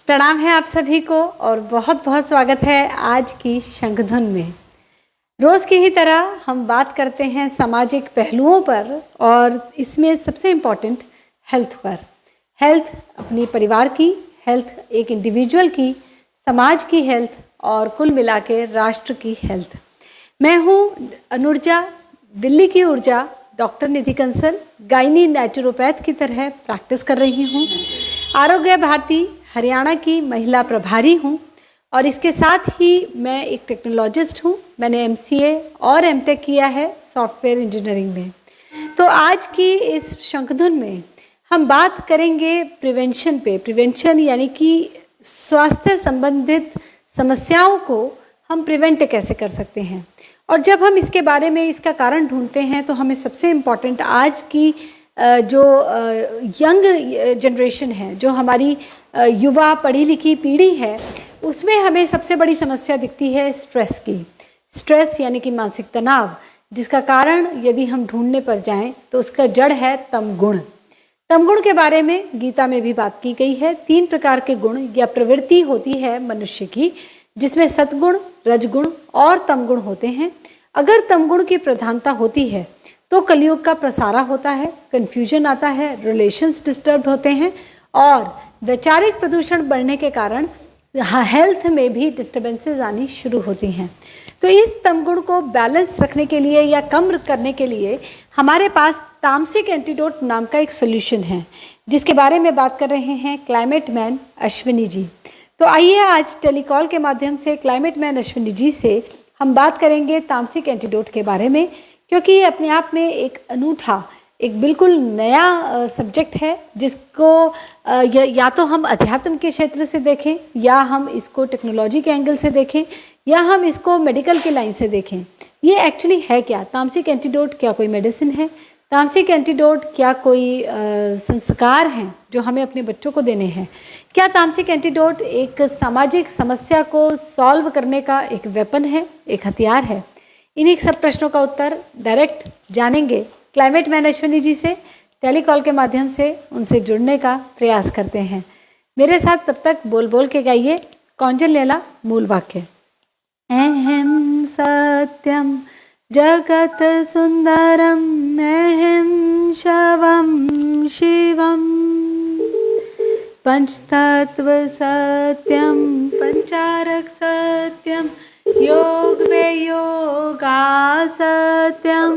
प्रणाम है आप सभी को और बहुत बहुत स्वागत है आज की शंखधुन में। रोज़ की ही तरह हम बात करते हैं सामाजिक पहलुओं पर और इसमें सबसे इम्पॉर्टेंट हेल्थ पर। हेल्थ अपनी परिवार की, हेल्थ एक इंडिविजुअल की, समाज की हेल्थ और कुल मिला के राष्ट्र की हेल्थ। मैं हूँ अनुर्जा, दिल्ली की ऊर्जा, डॉक्टर निधि कंसल, गायनी नेचुरोपैथ की तरह प्रैक्टिस कर रही हूँ। आरोग्य भारती हरियाणा की महिला प्रभारी हूँ और इसके साथ ही मैं एक टेक्नोलॉजिस्ट हूँ। मैंने MCA और MTech किया है सॉफ्टवेयर इंजीनियरिंग में। तो आज की इस शंखधुन में हम बात करेंगे प्रिवेंशन पे। प्रिवेंशन यानी कि स्वास्थ्य संबंधित समस्याओं को हम प्रिवेंट कैसे कर सकते हैं। और जब हम इसके बारे में इसका कारण ढूंढते हैं तो हमें सबसे इम्पॉर्टेंट आज की जो यंग जनरेशन है, जो हमारी युवा पढ़ी लिखी पीढ़ी है, उसमें हमें सबसे बड़ी समस्या दिखती है स्ट्रेस की। स्ट्रेस यानी कि मानसिक तनाव, जिसका कारण यदि हम ढूंढने पर जाएं तो उसका जड़ है तमगुण। तमगुण के बारे में गीता में भी बात की गई है। 3 प्रकार के गुण या प्रवृत्ति होती है मनुष्य की, जिसमें सतगुण, रजगुण और तमगुण होते हैं। अगर तमगुण की प्रधानता होती है तो कलयुग का प्रसारा होता है, कन्फ्यूजन आता है, रिलेशंस डिस्टर्ब होते हैं और वैचारिक प्रदूषण बढ़ने के कारण हेल्थ में भी डिस्टर्बेंसेस आनी शुरू होती हैं। तो इस तमगुण को बैलेंस रखने के लिए या कम करने के लिए हमारे पास तामसिक एंटीडोट नाम का एक सोल्यूशन है, जिसके बारे में बात कर रहे हैं क्लाइमेट मैन अश्विनी जी। तो आइए आज टेलीकॉल के माध्यम से क्लाइमेट मैन अश्विनी जी से हम बात करेंगे तामसिक एंटीडोट के बारे में, क्योंकि ये अपने आप में एक अनूठा, एक बिल्कुल नया सब्जेक्ट है, जिसको या तो हम अध्यात्म के क्षेत्र से देखें, या हम इसको टेक्नोलॉजी के एंगल से देखें, या हम इसको मेडिकल के लाइन से देखें। ये एक्चुअली है क्या? तामसिक एंटीडोट क्या कोई मेडिसिन है? तामसिक एंटीडोट क्या कोई संस्कार हैं जो हमें अपने बच्चों को देने हैं? क्या तामसिक एंटीडोट एक सामाजिक समस्या को सॉल्व करने का एक वेपन है, एक हथियार है? इन्हीं सब प्रश्नों का उत्तर डायरेक्ट जानेंगे क्लाइमेट मैन अश्विनी जी से। टेलीकॉल के माध्यम से उनसे जुड़ने का प्रयास करते हैं। मेरे साथ तब तक बोल बोल के गाइए कौंजन्यला मूल वाक्य। अहम सत्यम जगत सुंदरम अहम शवम शिवम पंचतत्व सत्यम पंचारक सत्यम योग वे योगा सत्यम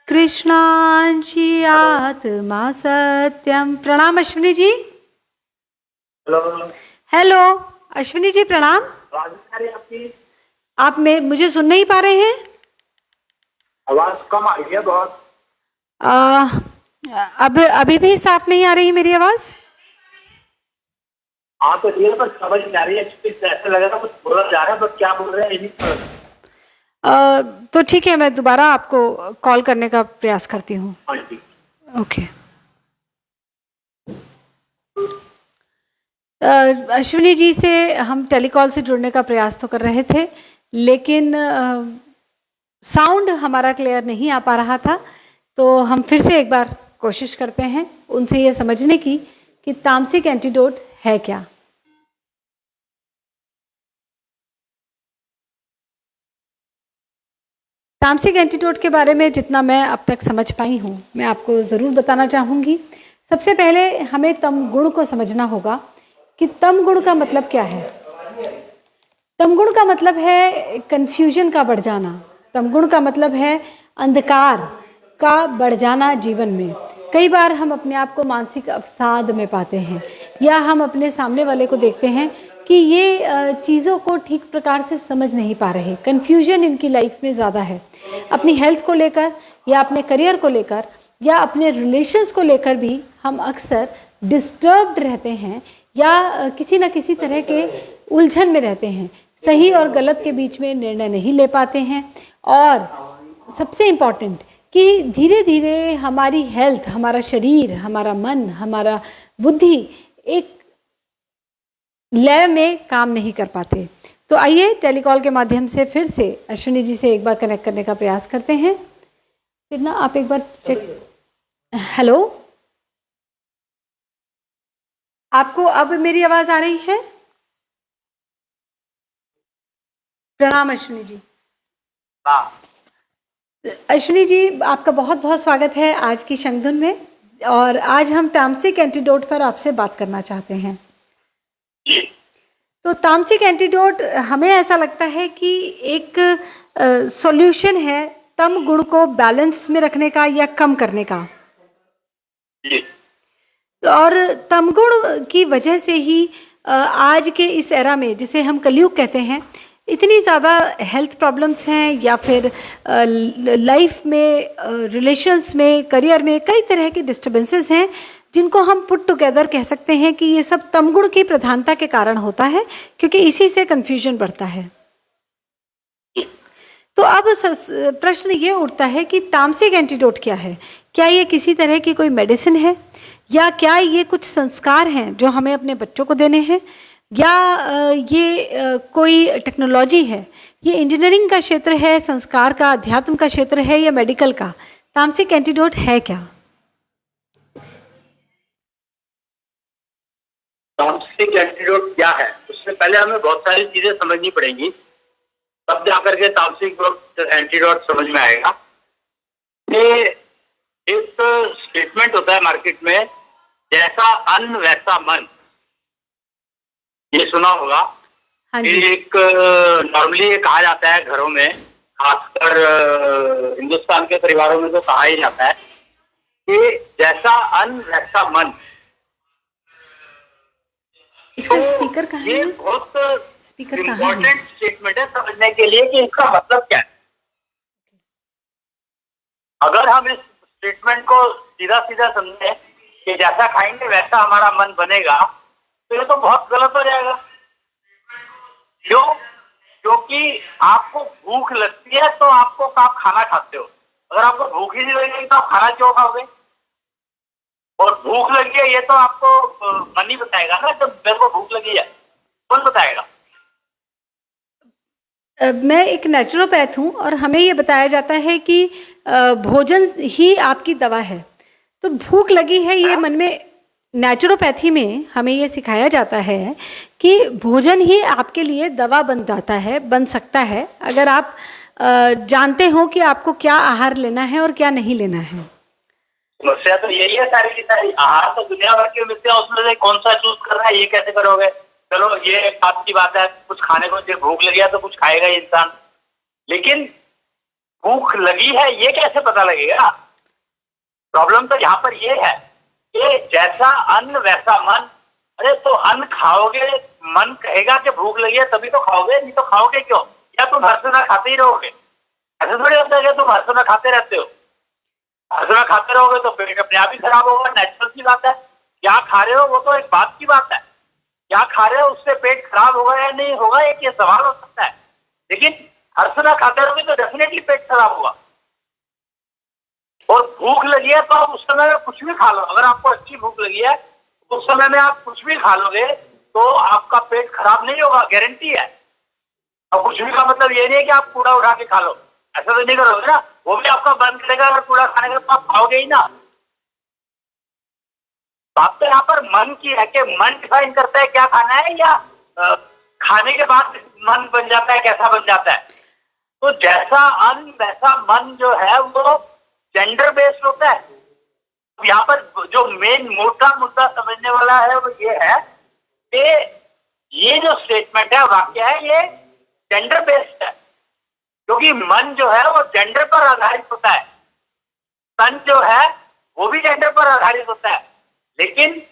कृष्णांशी आत्मा सत्यम। प्रणाम अश्विनी जी। हेलो। हेलो अश्विनी जी, प्रणाम। आपकी आप मुझे सुन नहीं पा रहे हैं? आवाज कम आ रही है बहुत। अब अभी भी साफ नहीं आ रही मेरी आवाज? हाँ तो ये पर समझ नहीं आ रही है, ऐसा लग रहा है कुछ बोला जा रहा है, पर क्या बोल रहे हैं नहीं। तो ठीक है, मैं दोबारा आपको कॉल करने का प्रयास करती हूँ। हाँ जी। ओके। अश्विनी जी से हम टेलीकॉल से जुड़ने का प्रयास तो कर रहे थे, लेकिन साउंड हमारा क्लियर नहीं आ पा रहा था। तो हम फिर से एक बार कोशिश करते हैं उनसे ये समझने की कि तामसिक एंटीडोट है क्या। तामसिक एंटीडोट के बारे में जितना मैं अब तक समझ पाई हूँ, मैं आपको ज़रूर बताना चाहूँगी। सबसे पहले हमें तम गुण को समझना होगा कि तम गुण का मतलब क्या है। तम गुण का मतलब है कन्फ्यूजन का बढ़ जाना। तम गुण का मतलब है अंधकार का बढ़ जाना जीवन में। कई बार हम अपने आप को मानसिक अवसाद में पाते हैं, या हम अपने सामने वाले को देखते हैं कि ये चीज़ों को ठीक प्रकार से समझ नहीं पा रहे। कन्फ्यूजन इनकी लाइफ में ज़्यादा है, अपनी हेल्थ को लेकर, या अपने करियर को लेकर, या अपने रिलेशंस को लेकर भी हम अक्सर डिस्टर्ब्ड रहते हैं, या किसी न किसी तरह के उलझन में रहते हैं। सही और गलत के बीच में निर्णय नहीं ले पाते हैं। और सबसे इम्पॉर्टेंट कि धीरे धीरे हमारी हेल्थ, हमारा शरीर, हमारा मन, हमारा बुद्धि एक लय में काम नहीं कर पाते। तो आइए टेलीकॉल के माध्यम से फिर से अश्विनी जी से एक बार कनेक्ट करने का प्रयास करते हैं। फिर ना आप एक बार चेक। हेलो आपको अब मेरी आवाज आ रही है? प्रणाम अश्विनी जी। हाँ, अश्विनी जी, आपका बहुत बहुत स्वागत है आज की शंखधुन में। और आज हम तामसिक एंटीडोट पर आपसे बात करना चाहते हैं। जी। तो तामसिक एंटीडोट हमें ऐसा लगता है कि एक सॉल्यूशन है तम गुण को बैलेंस में रखने का या कम करने का। जी। और तमगुण की वजह से ही आज के इस एरा में, जिसे हम कलयुग कहते हैं, इतनी ज़्यादा हेल्थ प्रॉब्लम्स हैं या फिर लाइफ में, रिलेशंस में, करियर में कई तरह के डिस्टर्बेंसेस हैं जिनको हम पुट टुगेदर कह सकते हैं कि ये सब तमगुण की प्रधानता के कारण होता है, क्योंकि इसी से कन्फ्यूजन बढ़ता है। तो अब प्रश्न ये उठता है कि तामसिक एंटीडोट क्या है? क्या ये किसी तरह की कोई मेडिसिन है, या क्या ये कुछ संस्कार हैं जो हमें अपने बच्चों को देने हैं, या ये कोई टेक्नोलॉजी है? ये इंजीनियरिंग का क्षेत्र है, संस्कार का, अध्यात्म का क्षेत्र है, या मेडिकल का? तामसिक एंटीडोट है क्या? तामसिक एंटीडोट क्या है, उससे पहले हमें बहुत सारी चीजें समझनी पड़ेंगी, तब जाकर के तामसिक एंटीडोट समझ में आएगा। ये एक स्टेटमेंट होता है मार्केट में, जैसा अन्न वैसा मन, ये सुना होगा। हाँ जी। एक नॉर्मली ये कहा जाता है घरों में, खासकर हिंदुस्तान के परिवारों में तो कहा ही जाता है कि जैसा अन्न वैसा मन। इसका तो स्पीकर कहाँ है? ये बहुत स्पीकर कहाँ है? इम्पोर्टेंट स्टेटमेंट है समझने के लिए कि इसका मतलब क्या है। अगर हम इस स्टेटमेंट को सीधा सीधा समझे कि जैसा खाएंगे वैसा हमारा मन बनेगा, तो ये तो बहुत गलत हो जाएगा। क्यों? क्योंकि आपको भूख लगती है तो आप खाना खाते हो। अगर आपको भूख ही नहीं लगेगी तो आप खाना क्यों खाओगे? और भूख लगी है ये तो आपको मन ही बताएगा ना, जब मेरे को भूख लगी है कौन बताएगा? मैं एक नेचुरोपैथ हूँ और हमें ये बताया जाता है कि भोजन ही आपकी दवा है। तो भूख लगी है, ये मन में, नेचुरोपैथी में हमें ये सिखाया जाता है कि भोजन ही आपके लिए दवा बन जाता है, बन सकता है, अगर आप जानते हो कि आपको क्या आहार लेना है और क्या नहीं लेना है। समस्या तो यही है सारी की सारी। आहार तो दुनिया भर के मिलते हैं, उसमें से कौन सा चूज करना है ये कैसे करोगे? चलो ये एक बात की बात है, कुछ खाने को जब भूख लगी है तो कुछ खाएगा ही इंसान, लेकिन भूख लगी है ये कैसे पता लगेगा? प्रॉब्लम तो यहाँ पर ये है कि जैसा अन्न वैसा मन। अरे तो अन्न खाओगे, मन कहेगा कि भूख लगी है तभी तो खाओगे, नहीं तो खाओगे क्यों? या तुम हर समय खाते ही रहोगे? ऐसे थोड़ी होता है कि तुम हर समय खाते रहते हो। हर समय खाते रहोगे तो पेट अपने आप ही खराब होगा, नेचुरल सी बात है। क्या खा रहे हो वो तो एक बात की बात है, क्या खा रहे हो उससे पेट खराब होगा या नहीं होगा एक ये सवाल हो सकता है, लेकिन हर समय खाते रहोगे तो डेफिनेटली पेट खराब होगा। और भूख लगी है तो आप उस समय में कुछ भी खा लो। अगर आपको अच्छी भूख लगी है तो उस समय में आप कुछ भी खा लोगे तो आपका पेट खराब नहीं होगा, गारंटी है। और कुछ भी का मतलब ये नहीं है कि आप कूड़ा उठा के खा लो, ऐसा तो नहीं करोगे ना, वो भी आपका बंद करेगा। अगर कूड़ा खाने का तो आप खाओगे ही ना। बात तो यहाँ पर मन की है कि मन डिफाइन करता है क्या खाना है, या खाने के बाद मन बन जाता है, कैसा बन जाता है। तो जैसा अन्न वैसा मन जो है वो जेंडर बेस्ड होता है। यहाँ पर जो मेन मोटा मुद्दा समझने वाला है वो ये है कि ये जो स्टेटमेंट है, वाक्य है, ये जेंडर बेस्ड है, क्योंकि मन जो है वो जेंडर पर आधारित होता है, तन जो है वो भी जेंडर पर आधारित होता है, लेकिन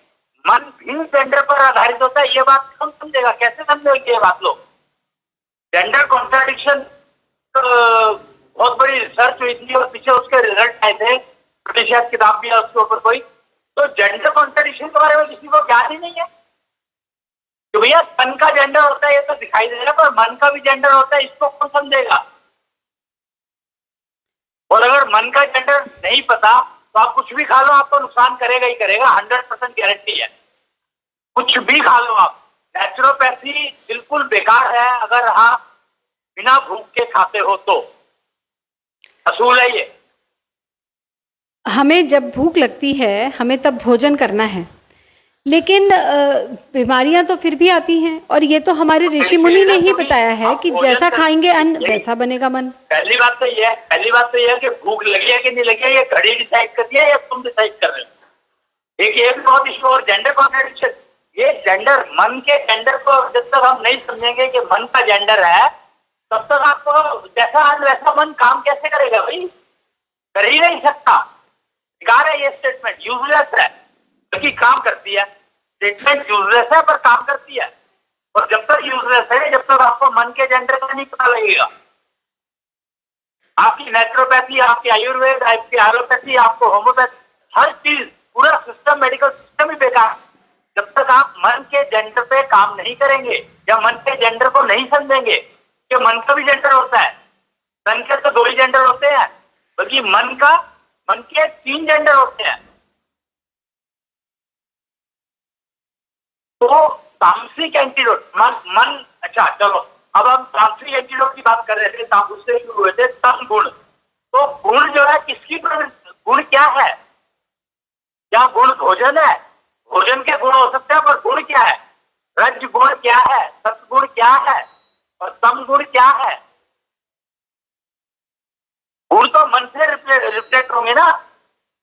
मन भी जेंडर पर आधारित होता है। ये बात कौन समझेगा? कैसे समझेंगे ये बात लोग? जेंडर कॉन्ट्राडिक्शन बहुत बड़ी रिसर्च हुई थी और पीछे उसके रिजल्ट आए थे, प्रतिशत किताब भी है उसके ऊपर कोई। तो जेंडर कॉन्ट्राडिक्शन के बारे में किसी को ज्ञान ही नहीं है कि भैया तन का जेंडर होता है ये तो दिखाई दे रहा है, पर मन का भी जेंडर होता है, इसको कौन समझेगा? और अगर मन का जेंडर नहीं पता तो आप कुछ भी खा लो, आपको नुकसान करेगा ही करेगा, 100% गारंटी है। कुछ भी खा लो आप। नेचुरोपैथी बिल्कुल बेकार है अगर हाँ बिना भूख के खाते हो तो। असूल है ये। हमें जब भूख लगती है हमें तब भोजन करना है, लेकिन बीमारियां तो फिर भी आती हैं, और ये तो हमारे ऋषि मुनि ने ही बताया है कि जैसा खाएंगे अन्न वैसा बनेगा मन। पहली बात तो ये है, कि भूख लगी है कि नहीं लगी है, ये घड़ी डिसाइड करती है या तुम डिसाइड कर रहे हो। एक ये बहुत इशू, और जेंडर कॉन्ट्रडिक्शन। ये जेंडर, मन के जेंडर को जब तक हम नहीं समझेंगे कि मन का जेंडर है, तब तक आपको जैसा अन्न वैसा मन काम कैसे करेगा भाई? कर ही नहीं सकता। बेकार है ये स्टेटमेंट, यूजलेस है। क्योंकि काम करती है, स्टेटमेंट यूजलेस है पर काम करती है। और जब तक यूजलेस है, जब तक आपको मन के जेंडर का नहीं पता लगेगा, आपकी नेचुरोपैथी, आपकी आयुर्वेद, आपकी एलोपैथी, आपको होम्योपैथी, हर चीज, पूरा सिस्टम, मेडिकल सिस्टम ही बेकार। जब तक आप मन के जेंडर पे काम नहीं करेंगे या मन के जेंडर को नहीं समझेंगे कि मन का भी जेंडर होता है। मन के तो 2 ही जेंडर होते हैं, बल्कि मन के 3 जेंडर होते हैं। तो तामसिक एंटीडोट, मन अच्छा चलो, अब हम तामसिक एंटीडोट की बात कर रहे थे, उससे शुरू हुए थे तम गुण। तो गुण जो है किसकी प्रवृत्ति, गुण क्या है? क्या गुण भोजन है? भोजन के गुण हो सकते हैं, पर गुण क्या है? रज गुण क्या है? सत्गुण क्या है? और तम गुण क्या है? गुण तो मन से रिफ्लेक्ट होंगे ना।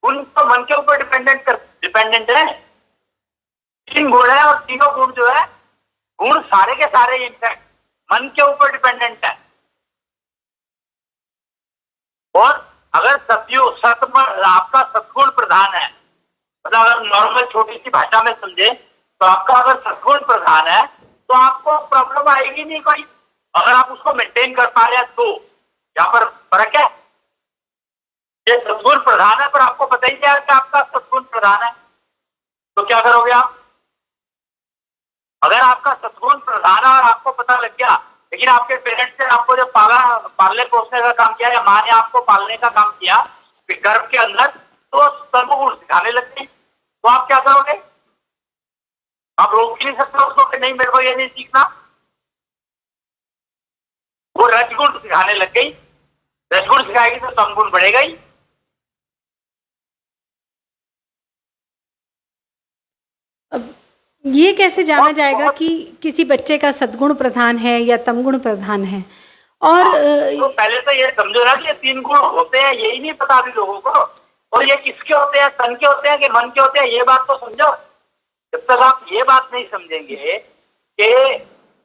गुण तो मन के ऊपर डिपेंडेंट है। 3 गुण है, और तीनों गुण जो है, गुण सारे के सारे इनफैक्ट मन के ऊपर डिपेंडेंट है। और अगर आपका सत्गुण प्रधान है, मतलब अगर नॉर्मल छोटी सी भाषा में समझे तो आपका अगर सत्गुण प्रधान है तो आपको प्रॉब्लम आएगी नहीं कोई। अगर आप उसको मेंटेन कर पा रहे हैं तो यहाँ पर फर्क है। ये सत्गुण प्रधान है, पर आपको पता ही नहीं है कि आपका सत्गुण प्रधान है, तो क्या करोगे आप? अगर आपका सत्गुण प्रधान है और आपको पता लग गया, लेकिन आपके पेरेंट्स ने आपको जब पालने पोसने का काम किया, या माँ ने आपको पालने का काम किया गर्भ के अंदर, तो सर्वगुण सिखाने लग गई, तो आप क्या करोगे? आप रोक नहीं सकते उसको कि नहीं, मेरे को ये नहीं सीखना। वो रजगुण सिखाने लग गई, रजगुण सिखाएगी तो तमगुण बढ़ेगा ही। अब ये कैसे जाना जाएगा कि किसी बच्चे का सद्गुण प्रधान है या तमगुण प्रधान है? और तो पहले तो ये समझो ना कि ये 3 गुण होते हैं, यही नहीं पता अभी लोगों को। और ये किसके होते हैं, तन के होते हैं कि मन के होते हैं, ये बात तो समझो। जब तक आप ये बात नहीं समझेंगे कि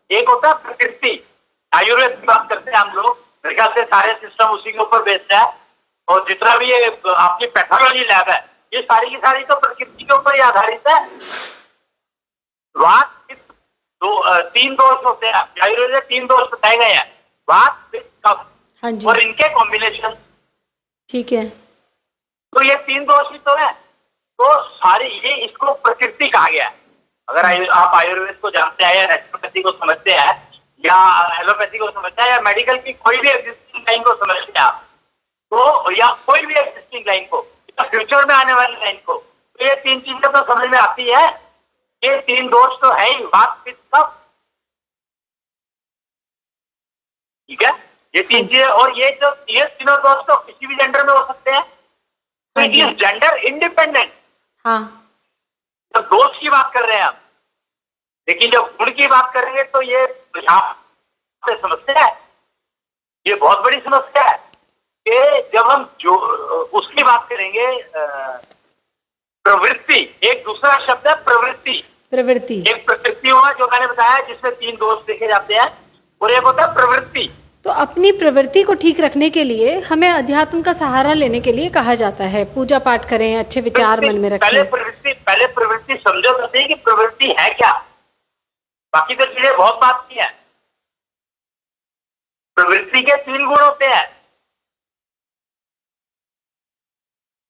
एक होता है प्रकृति, आयुर्वेद की बात करते हैं हम लोग, मेरे ख्याल से सारे सिस्टम उसी के ऊपर बेस्ड है। और जितना भी ये आपकी पैथोलॉजी लैब है, ये सारी की सारी तो प्रकृति के ऊपर ही आधारित है। वात, पित्त, 3 दोष होते हैं, आयुर्वेद में 3 दोष बताए गए हैं, वात, पित्त, कफ। हाँ जी, और इनके कॉम्बिनेशन, ठीक है। तो ये 3 दोष ही तो है। तो सारी ये, इसको प्रकृति कहा गया है। अगर आप आयुर्वेद को जानते हैं या नेचुरोपैथी को समझते हैं या एलोपैथी को समझते हैं या मेडिकल की कोई भी एग्जिस्टिंग लाइन को समझते हैं आप, तो या कोई भी एग्जिस्टिंग लाइन को, फ्यूचर में आने वाली लाइन को, तो ये 3 चीजें तो समझ में आती है। ये 3 दोष तो है ही, वात, पित्त, कफ। ठीक है, ये 3 चीजें। और ये तीनों दोष तो किसी भी जेंडर में हो सकते हैं, तो इट इज जेंडर इंडिपेंडेंट। हाँ, तो दोष की बात कर रहे हैं हम, लेकिन जब गुण की बात करेंगे तो ये से समस्या है, ये बहुत बड़ी समस्या है कि जब हम जो उसकी बात करेंगे, प्रवृत्ति, एक दूसरा शब्द है प्रवृत्ति। एक प्रकृति हुआ जो मैंने बताया, जिसमें 3 दोष देखे जाते हैं, और एक होता है प्रवृत्ति। तो अपनी प्रवृत्ति को ठीक रखने के लिए हमें अध्यात्म का सहारा लेने के लिए कहा जाता है, पूजा पाठ करें, अच्छे विचार मन में रखें। पहले प्रवृत्ति समझो तो सही कि प्रवृत्ति है क्या। बाकी तो चीजें बहुत बात की है। प्रवृत्ति के 3 गुण होते हैं,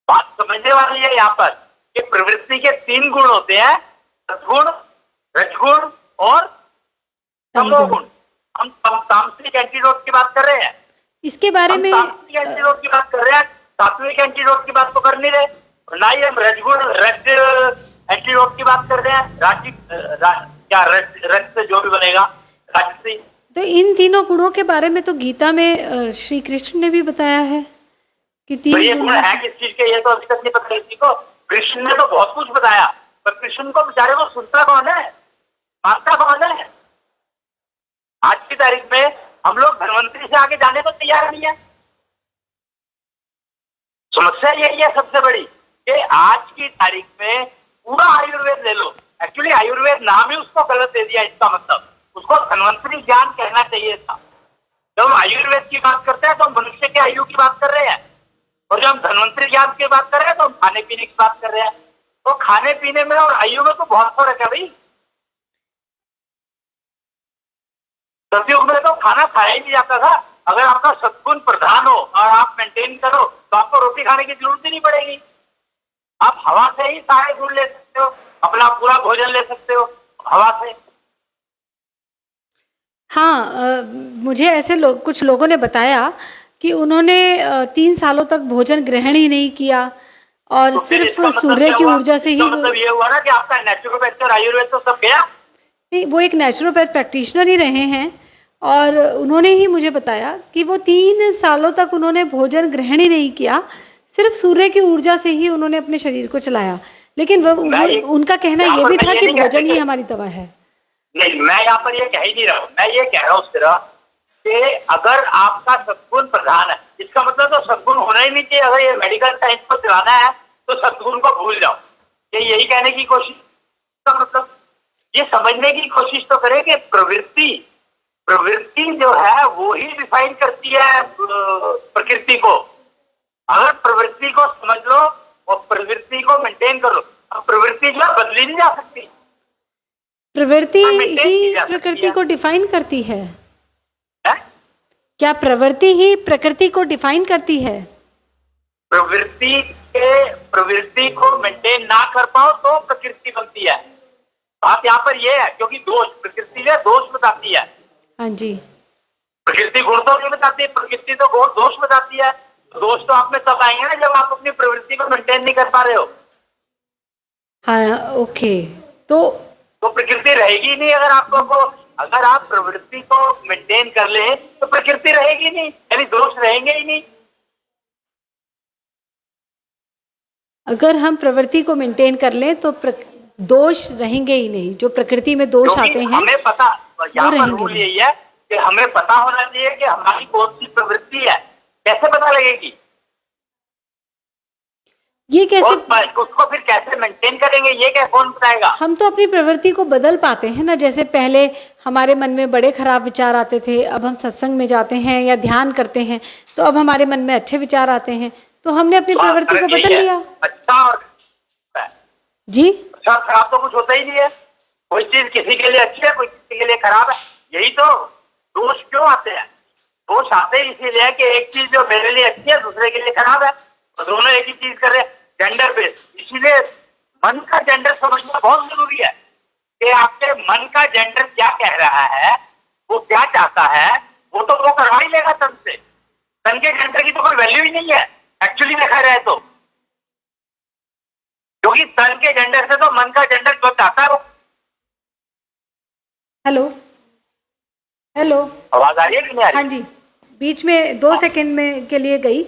बात समझने वाली है यहाँ पर कि प्रवृत्ति के 3 गुण होते हैं, सद्गुण, रजगुण और तमोगुण। हम तामसिक एंटीडोट की बात कर रहे हैं, इसके बारे में तामसिक एंटीडोट की बात कर रहे हैं, सात्विक एंटीडोट की बात तो कर नहीं रहे, ना ही हम रज एंटीडोट की बात कर रहे हैं। रज से जो भी बनेगा राजसी। तो इन तीनों गुणों के बारे में तो गीता में श्री कृष्ण ने भी बताया है कि 3 गुण है किस चीज के, ये तो अभी तक नहीं पता किसी को। कृष्ण ने तो बहुत कुछ बताया, पर कृष्ण को बेचारे को सुनता कौन है, मानता कौन है? आज की तारीख में हम लोग धन्वंतरी से आगे जाने को तैयार नहीं है। समस्या यही है सबसे बड़ी कि आज की तारीख में पूरा आयुर्वेद ले लो, एक्चुअली आयुर्वेद नाम ही उसको गलत दे दिया। इसका मतलब उसको धन्वंतरी ज्ञान कहना चाहिए था। जब हम आयुर्वेद की बात करते हैं तो हम मनुष्य के आयु की बात कर रहे हैं, और जब हम धन्वंतरी ज्ञान की बात कर रहे हैं तो हम खाने पीने की बात कर रहे हैं। तो खाने पीने में और आयु में तो बहुत फर्क है भाई। सतयुग में तो खाना खाया ही नहीं जाता था। अगर आपका सद्गुण प्रधान हो और आप मेंटेन करो तो आपको रोटी खाने की जरूरत ही नहीं पड़ेगी। आप हवा से ही सारे गुण ले सकते हो, अपना पूरा भोजन ले सकते हो हवा से। हाँ, मुझे ऐसे कुछ लोगों ने बताया कि उन्होंने 3 सालों तक भोजन ग्रहण ही नहीं किया और तो सिर्फ सूर्य की ऊर्जा से ही मतलब ये हुआ ना कि आपका नेचुरोपैथ और आयुर्वेद तो सब गया। नहीं, वो एक नेचुरोपैथ प्रैक्टिशनर ही रहे हैं और उन्होंने ही मुझे बताया कि वो 3 सालों तक उन्होंने भोजन ग्रहण ही नहीं किया, सिर्फ सूर्य की ऊर्जा से ही उन्होंने अपने शरीर को चलाया। लेकिन उनका कहना ये भी था कि भोजन ही हमारी दवा है। नहीं, मैं यहाँ पर ये कह ही नहीं रहा हूँ। मैं ये कह रहा हूँ सिर्फ कि अगर आपका सद्गुण प्रधान है, इसका मतलब तो सद्गुण होना ही नहीं चाहिए। अगर ये मेडिकल साइंस को चलाना है तो सद्गुण को भूल जाओ, ये यही कहने की कोशिश का मतलब ये समझने की कोशिश तो करें कि प्रवृत्ति जो है वो ही डिफाइन करती है प्रकृति को। अगर प्रवृत्ति को समझ लो और प्रवृत्ति को मेंटेन करो, अब प्रवृत्ति जो है बदली नहीं जा सकती। प्रवृत्ति ही प्रकृति को डिफाइन करती है। क्या प्रवृत्ति ही प्रकृति को डिफाइन करती है? प्रवृत्ति को मेंटेन ना कर पाओ तो प्रकृति बनती है। बात यहाँ पर ये है क्योंकि दोष, प्रकृति जो दोष बताती है। हाँ जी, प्रकृति गुण तो नहीं बताती, प्रकृति तो गुण दोष बताती है। दोष तो आप में तब आएंगे ना जब आप अपनी प्रवृत्ति को मेंटेन नहीं कर पा रहे हो। हाँ, ओके। तो प्रकृति रहेगी नहीं। अगर आप प्रवृत्ति को मेंटेन कर ले तो प्रकृति रहेगी नहीं, यानी दोष रहेंगे ही नहीं। अगर हम प्रवृत्ति को मेंटेन कर लें तो दोष रहेंगे ही नहीं। जो प्रकृति में दोष आते हैं हमें पता, यहाँ पर रूल यही है कि हमें पता होना चाहिए कि हमारी कौन सी प्रवृत्ति है। कैसे पता लगेगी? ये कैसे, उसको फिर कैसे मेंटेन करेंगे ये क्या कौन बताएगा? हम तो अपनी प्रवृत्ति को बदल पाते हैं ना। जैसे पहले हमारे मन में बड़े खराब विचार आते थे, अब हम सत्संग में जाते हैं या ध्यान करते हैं तो अब हमारे मन में अच्छे विचार आते हैं, तो हमने अपनी प्रवृत्ति को बदल लिया। अच्छा और जी, अच्छा खराब तो कुछ होता ही नहीं है। कोई चीज किसी के लिए अच्छी है, कोई किसी के लिए खराब है। यही तो दोष क्यों आते हैं? दोष आते ही इसीलिए कि एक चीज जो मेरे लिए अच्छी है दूसरे के लिए खराब है, तो दोनों एक ही चीज कर रहे हैं, जेंडर बेस्ड। इसीलिए मन का जेंडर समझना बहुत जरूरी है कि आपके मन का जेंडर क्या कह रहा है, वो क्या चाहता है, वो तो वो करवा ही लेगा तन से। तन के जेंडर की तो कोई वैल्यू ही नहीं है एक्चुअली देखा जाए तो, क्योंकि तन के जेंडर से तो मन का जेंडर जो चाहता है वो। हेलो हेलो, आवाज आ रही है कि नहीं आ रही? हाँ जी, बीच में 2 सेकंड में के लिए गई।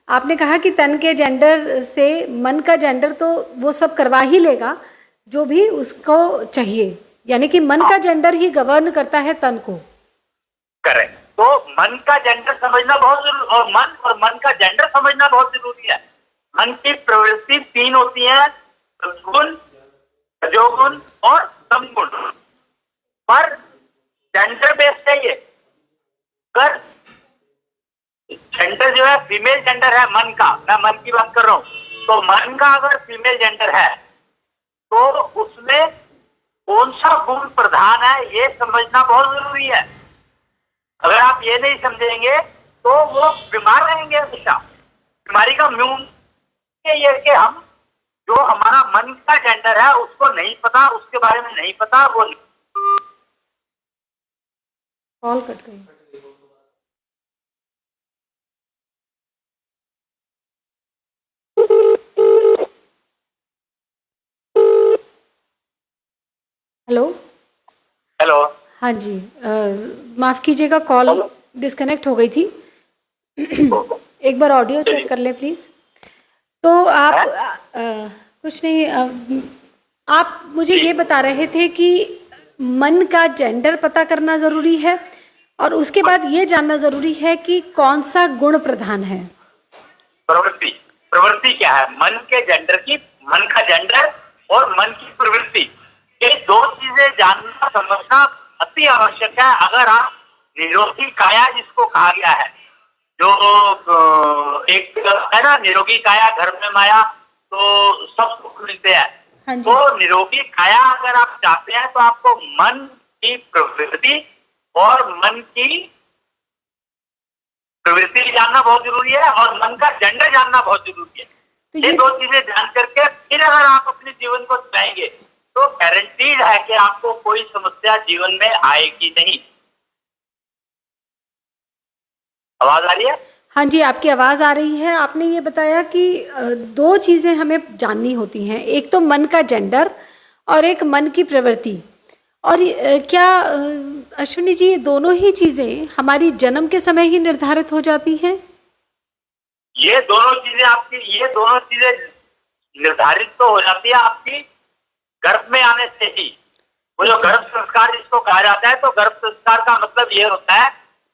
आपने कहा कि तन के जेंडर से मन का जेंडर तो वो सब करवा ही लेगा जो भी उसको चाहिए, यानी कि मन का जेंडर ही गवर्न करता है तन को। करेक्ट। तो मन का जेंडर समझना बहुत जरूरी, और मन का जेंडर समझना बहुत जरूरी है। मन की प्रवृत्ति 3 होती है, सद्गुण, रजोगुण और तमगुण। पर जेंडर बेस्ड है ये। अगर जेंडर जो है फीमेल जेंडर है मन का, मैं मन की बात कर रहा हूं, तो मन का अगर फीमेल जेंडर है तो उसमें कौन सा गुण प्रधान है ये समझना बहुत जरूरी है। अगर आप ये नहीं समझेंगे तो वो बीमार रहेंगे हमेशा। बीमारी का म्यून ये कि हम जो हमारा मन का जेंडर है उसको नहीं पता, उसके बारे में नहीं पता। वो कॉल कट गई। हेलो हेलो, हाँ जी, माफ कीजिएगा, कॉल डिस्कनेक्ट हो गई थी। एक बार ऑडियो चेक कर लें प्लीज। तो आप कुछ नहीं, आप मुझे ये बता रहे थे कि मन का जेंडर पता करना जरूरी है और उसके बाद ये जानना जरूरी है कि कौन सा गुण प्रधान है। प्रवृत्ति, प्रवृत्ति क्या है, मन के जेंडर की, मन का जेंडर और मन की प्रवृत्ति, ये दो चीजें जानना समझना अति आवश्यक है। अगर आप निरोगी काया जिसको कहा गया है, जो एक है ना निरोगी काया घर में माया, तो सब सुख मिलते हैं। हाँ जी। तो निरोगी काया अगर आप चाहते हैं तो आपको मन की प्रवृत्ति और मन की प्रवृत्ति जानना बहुत जरूरी है और मन का जेंडर जानना बहुत जरूरी है। तो ये दो चीजें जान करके फिर अगर आप अपने जीवन को चलाएंगे तो गारंटीड है कि आपको कोई समस्या जीवन में आएगी नहीं। आवाज आ रही है? हाँ जी, आपकी आवाज़ आ रही है। आपने ये बताया कि दो चीज़ें हमें जाननी होती हैं, एक तो मन का जेंडर और एक मन की प्रवृत्ति। और क्या अश्विनी जी, ये दोनों ही चीज़ें हमारी जन्म के समय ही निर्धारित हो जाती हैं? ये दोनों चीजें निर्धारित तो हो जाती है आपकी गर्भ में आने से ही। वो जो गर्भ संस्कार जिसको कहा जाता है, तो गर्भ संस्कार का मतलब ये होता है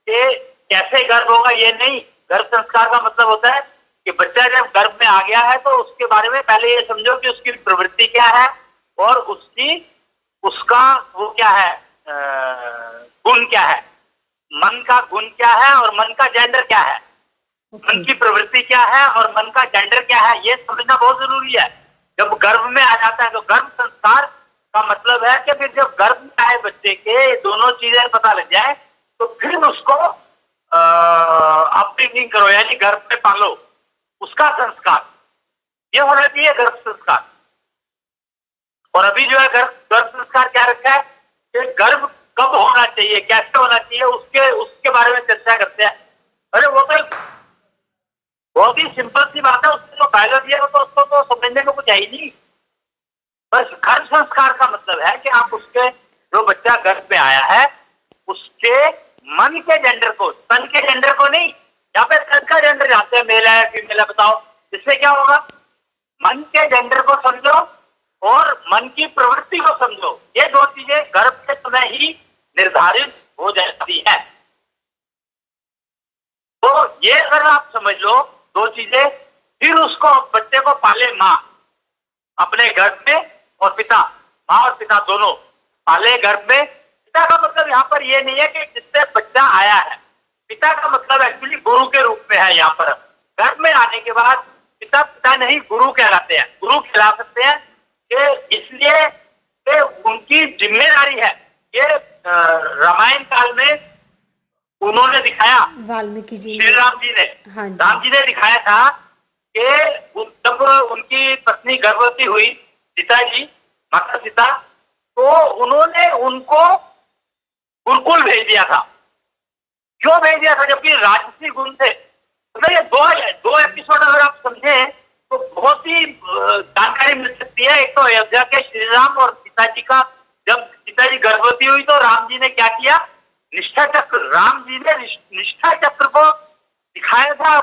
कि कैसे गर्भ होगा ये नहीं, गर्भ संस्कार का मतलब होता है कि बच्चा जब गर्भ में आ गया है तो उसके बारे में पहले ये समझो कि उसकी प्रवृत्ति क्या है और उसका वो क्या है, गुण क्या है, मन का गुण क्या है और मन का जेंडर क्या है, मन की प्रवृत्ति क्या है और मन का जेंडर क्या है, ये समझना बहुत जरूरी है। जब गर्भ में आ जाता है तो गर्भ संस्कार का मतलब है कि फिर जब गर्भ में आए बच्चे के दोनों चीजें पता लग जाए तो फिर उसको अपब्रिंगिंग करो, यानी गर्भ में पालो, उसका संस्कार ये होना चाहिए, गर्भ संस्कार। और अभी जो है गर्भ संस्कार क्या रखा है कि गर्भ कब होना चाहिए, कैसे होना चाहिए, उसके बारे में चर्चा करते हैं। अरे वो तो बहुत ही सिंपल सी बात है, उसमें जो बायोलॉजी है तो उसको तो समझने में कुछ है ही नहीं। बस गर्भ संस्कार का मतलब है कि आप उसके जो बच्चा गर्भ में आया है उसके मन के जेंडर को, तन के जेंडर को नहीं, यहाँ पे तन का जेंडर जानते हैं, मेल है फीमेल है, बताओ इससे क्या होगा। मन के जेंडर को समझो और मन की प्रवृत्ति को समझो, ये दो चीजें गर्भ के समय ही निर्धारित हो जाती है। तो ये अगर आप समझ लो दो चीजें, फिर उसको बच्चे को पाले माँ अपने गर्भ में और पिता, माँ और पिता दोनों पाले गर्भ में। पिता का मतलब यहाँ पर ये नहीं है कि जिससे बच्चा आया है, पिता का मतलब एक्चुअली गुरु के रूप में है। यहाँ पर गर्भ में आने के बाद पिता नहीं गुरु कहलाते हैं, गुरु कहला सकते हैं कि इसलिए कि उनकी जिम्मेदारी है। ये रामायण काल में उन्होंने दिखाया, वाल्मीकि जी, श्री राम जी ने, हाँ जी। राम जी ने दिखाया था कि जब उनकी पत्नी गर्भवती हुई, पिताजी माता सीता, तो उन्होंने उनको गुरुकुल भेज दिया था। क्यों भेज दिया था? जबकि राजसी गुण थे। तो ये दो एपिसोड अगर आप समझे तो बहुत ही जानकारी मिल सकती है। एक तो अयोध्या के श्री राम और पिताजी का, जब पिताजी गर्भवती हुई तो राम जी ने क्या किया, निष्ठा चक्र, राम जी ने निष्ठा चक्र को दिखाया था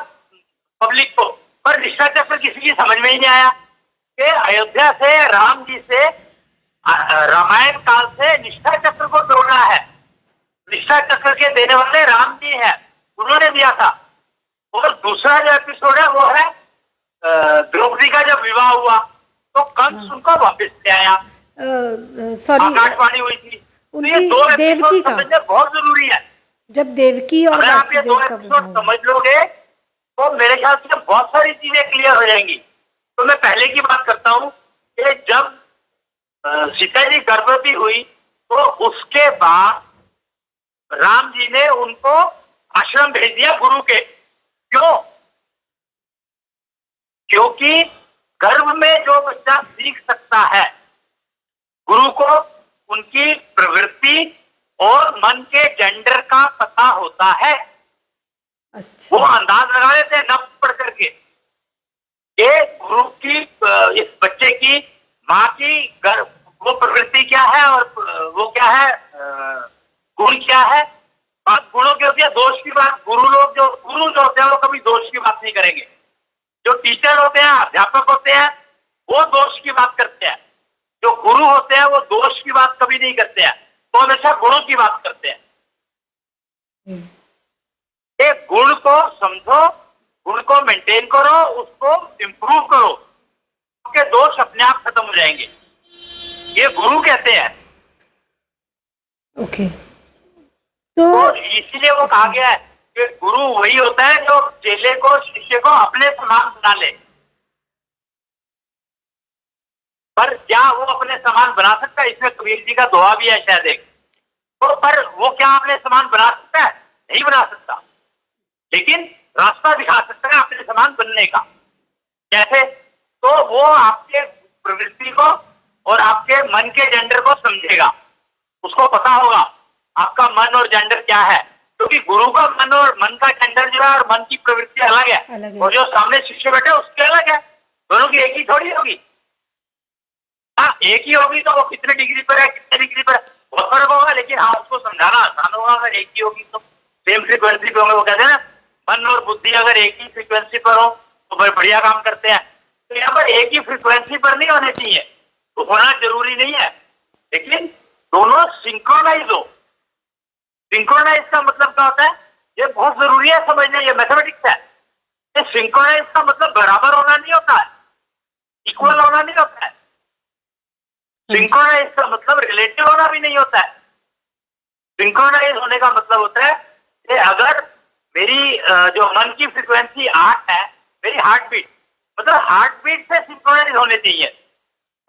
पब्लिक को, पर निष्ठा चक्र किसी की समझ में ही नहीं आया कि अयोध्या से राम जी से रामायण काल से निष्ठा चक्र को जोड़ना है। निष्ठा चक्र के देने वाले राम जी हैं, उन्होंने दिया था। और दूसरा जो एपिसोड है वो है द्रौपदी का जब विवाह हुआ तो कंस उनको वापस ले आया, आकाशवाणी हुई थी। तो ये दो एपिसोड समझना बहुत जरूरी है। जब देवकी और अगर आप ये दो एपिसोड समझ लोगे तो मेरे ख्याल से बहुत सारी चीजें क्लियर हो जाएंगी। तो मैं पहले की बात करता हूँ कि जब सीता जी गर्भवती हुई तो उसके बाद राम जी ने उनको आश्रम भेज दिया गुरु के। क्यों? क्योंकि गर्भ में जो बच्चा सीख सकता है, गुरु को उनकी प्रवृत्ति और मन के जेंडर का पता होता है। अच्छा। वो अंदाज लगा लेते हैं नब्ज पढ़ करके कि गुरु की, इस बच्चे की माँ की वो प्रवृत्ति क्या है और वो क्या है, गुण क्या है। बात गुणों की होती है, दोष की बात गुरु जो होते हैं वो कभी दोष की बात नहीं करेंगे। जो टीचर होते हैं, अध्यापक होते हैं, वो दोष की बात करते हैं। जो गुरु होते हैं वो दोष की बात कभी नहीं करते हैं, तो हमेशा गुणों की बात करते हैं। एक गुण को समझो, गुण को मेंटेन करो, उसको इंप्रूव करो, आपके दोष अपने आप खत्म हो जाएंगे, ये गुरु कहते हैं। ओके। तो इसीलिए वो कहा गया है कि गुरु वही होता है जो चेले को, शिष्य को अपने समान बना ले। पर क्या वो अपने समान बना सकता है? इसमें कबीर जी का दोहा भी है शायद एक। तो पर वो क्या अपने समान बना सकता है? नहीं बना सकता, लेकिन रास्ता दिखा सकता है अपने समान बनने का। कैसे? तो वो आपके प्रवृत्ति को और आपके मन के जेंडर को समझेगा, उसको पता होगा आपका मन और जेंडर क्या है, क्योंकि गुरु का मन और मन का जेंडर जो है और मन की प्रवृत्ति अलग है, और जो सामने शिष्य बैठे उसके अलग है। दोनों की एक ही थोड़ी होगी। हाँ, एक ही होगी तो वो कितने डिग्री पर है, कितने डिग्री पर है, बहुत फर्क होगा, लेकिन हाँ उसको समझाना आसान होगा। अगर एक ही होगी तो सेम फ्रीक्वेंसी पे होंगे। वो कहते हैं ना, मन और बुद्धि अगर एक ही फ्रीक्वेंसी पर हो तो फिर बढ़िया काम करते हैं। तो यहाँ पर एक ही फ्रीक्वेंसी पर नहीं होने चाहिए, तो होना जरूरी नहीं है, लेकिन दोनों सिंक्रोनाइज हो। सिंक्रोनाइज का मतलब क्या होता है? ये बहुत जरूरी है समझना, ये मैथमेटिक्स है। ये सिंक्रोनाइज का मतलब बराबर होना नहीं होता है, इक्वल होना नहीं होता है। सिंक्रोनाइज का मतलब रिलेटिव होना भी नहीं होता है। सिंक्रोनाइज होने का मतलब होता है कि अगर मेरी जो मन की फ्रीक्वेंसी 8 है, मेरी हार्ट बीट, मतलब हार्ट बीट से सिंक्रोनाइज होने चाहिए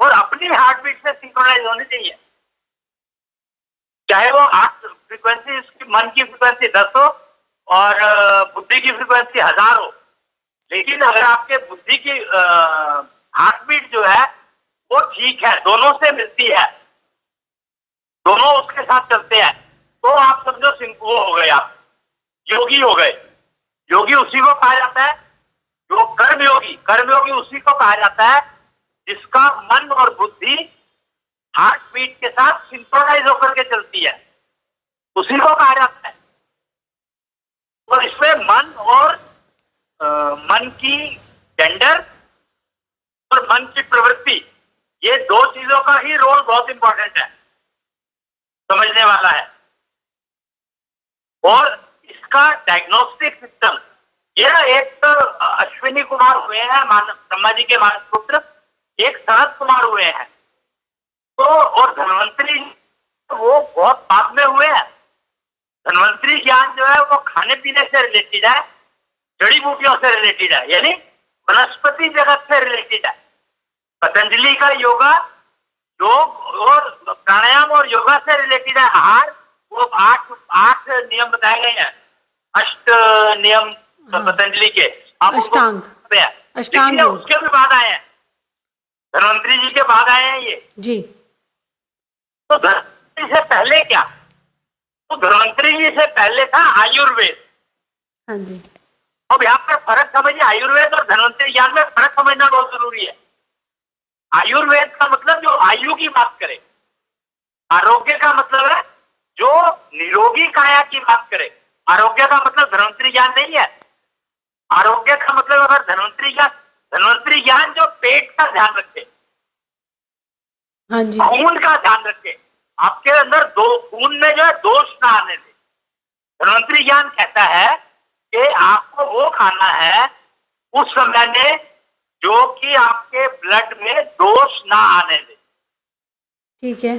और अपनी हार्ट बीट से सिंक्रोनाइज होने चाहिए। चाहे वो 8 फ्रीक्वेंसी, उसकी मन की फ्रीक्वेंसी 10 हो और बुद्धि की फ्रीक्वेंसी 1000 हो, लेकिन अगर आपके बुद्धि की हार्ट बीट जो है वो ठीक है, दोनों से मिलती है, दोनों उसके साथ चलते हैं, तो आप समझो वो हो गए, आप योगी हो गए। योगी उसी को कहा जाता है जो कर्मयोगी। कर्मयोगी उसी को कहा जाता है जिसका मन और बुद्धि हार्ट बीट के साथ सिंक्रोनाइज होकर के चलती है, उसी को कहा जाता है। तो इसमें मन और मन की जेंडर और मन की प्रवृत्ति, ये दो चीजों का ही रोल बहुत इंपॉर्टेंट है, समझने वाला है। और इसका डायग्नोस्टिक सिस्टम, ये एक तो अश्विनी कुमार हुए हैं, ब्रह्मा जी के मानस पुत्र, एक शरद कुमार हुए हैं, तो और धन्वंतरी वो बहुत बाद में हुए हैं। धन्वंतरी ज्ञान जो है वो खाने पीने से रिलेटेड है, जड़ी बूटियों से रिलेटेड है, यानी वनस्पति जगत से रिलेटेड है। पतंजलि का योगा, योग और प्राणायाम और योगा से रिलेटेड है। आहार, वो 8 नियम बताए गए हैं, 8 नियम पतंजलि के, आप अष्टांग उसके भी बाद आए हैं, धन्वंतरी जी के बाद आए हैं ये जी। तो धन्वंतरी से पहले क्या? तो धन्वंतरी जी से पहले था आयुर्वेद। हाँ जी। अब यहाँ पर फर्क समझिए, आयुर्वेद और धन्वंतरी ज्ञान में फर्क समझना बहुत जरूरी है। आयुर्वेद का मतलब जो आयु की बात करे, आरोग्य का मतलब है जो निरोगी काया की बात करे। आरोग्य का मतलब धन्वंतरी ज्ञान नहीं है। आरोग्य का मतलब अगर धन्वंतरी ज्ञान जो पेट का ध्यान रखे, हाँ जी, खून का ध्यान रखे, आपके अंदर खून में जो है दोष ना आने दे। धन्वंतरी ज्ञान कहता है कि आपको वो खाना है उस समय में जो कि आपके ब्लड में दोष ना आने दे। ठीक है,